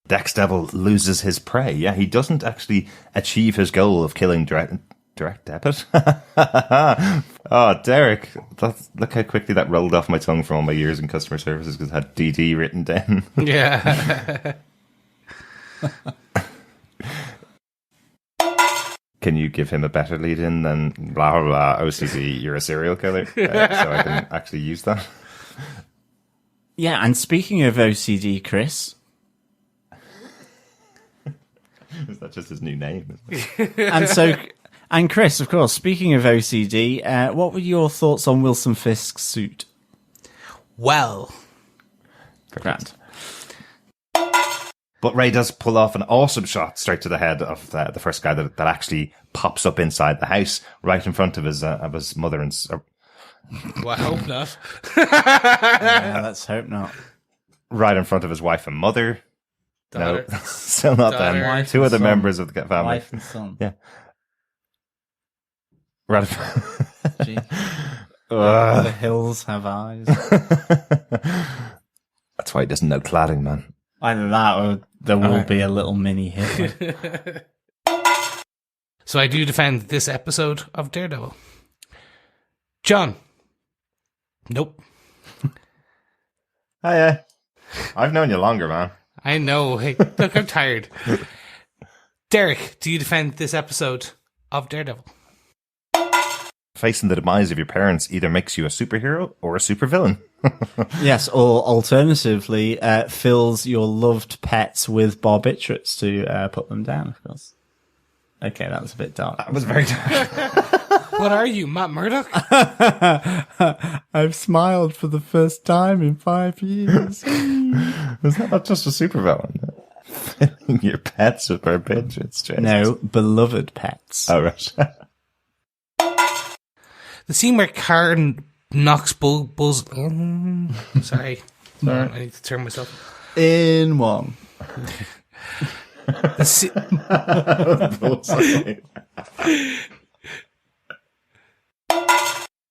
Daredevil loses his prey. Yeah, he doesn't actually achieve his goal of killing direct debit. Oh, Derek, look how quickly that rolled off my tongue from all my years in customer services because it had DD written down. Yeah. Can you give him a better lead in than blah blah blah OCD, you're a serial killer, so I can actually use that? Yeah, and speaking of OCD, Chris. Is that just his new name? And Chris, of course, speaking of OCD, what were your thoughts on Wilson Fisk's suit? Well. Grand. But Ray does pull off an awesome shot straight to the head of the first guy that actually pops up inside the house, right in front of his mother and... Well, I hope not. Let's hope not. Right in front of his wife and mother. Daughter. No, still not Daughter. them. Wife 2 and other son. members of the family. Wife and son. Yeah. Right. Gee. The hills have eyes. That's why he doesn't know cladding, man. Either that or there will be a little mini Hitler. So I do defend this episode of Daredevil. John. Nope. Hiya. I've known you longer, man. I know. Hey, look, I'm tired. Derek, do you defend this episode of Daredevil? Facing the demise of your parents either makes you a superhero or a supervillain. Yes, or alternatively, fills your loved pets with barbiturates to put them down, of course. Okay, that was a bit dark. That was very dark. What are you, Matt Murdock? I've smiled for the first time in 5 years. Was that not just a supervillain? Filling your pets with barbiturates, Jesus. No, beloved pets. Oh, right. The scene where Karen knocks Buzz... Sorry. I need to turn myself. In one.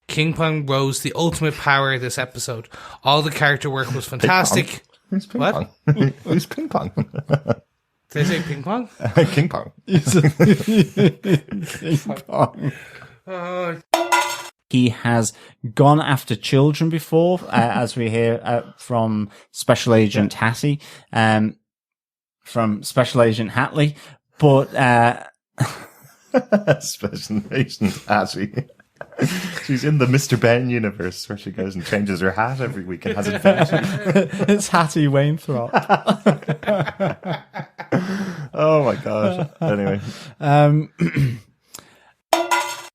King Pong rose the ultimate power this episode. All the character work was fantastic. Who's ping What? pong? Who's ping pong? Did I say ping pong? King Pong. He has gone after children before, as we hear from Special Agent Hattie, from Special Agent Hatley, but Special Agent Hattie. She's in the Mr. Ben universe where she goes and changes her hat every week and has adventures. it's Hattie Wainthropp. Oh my god. Anyway.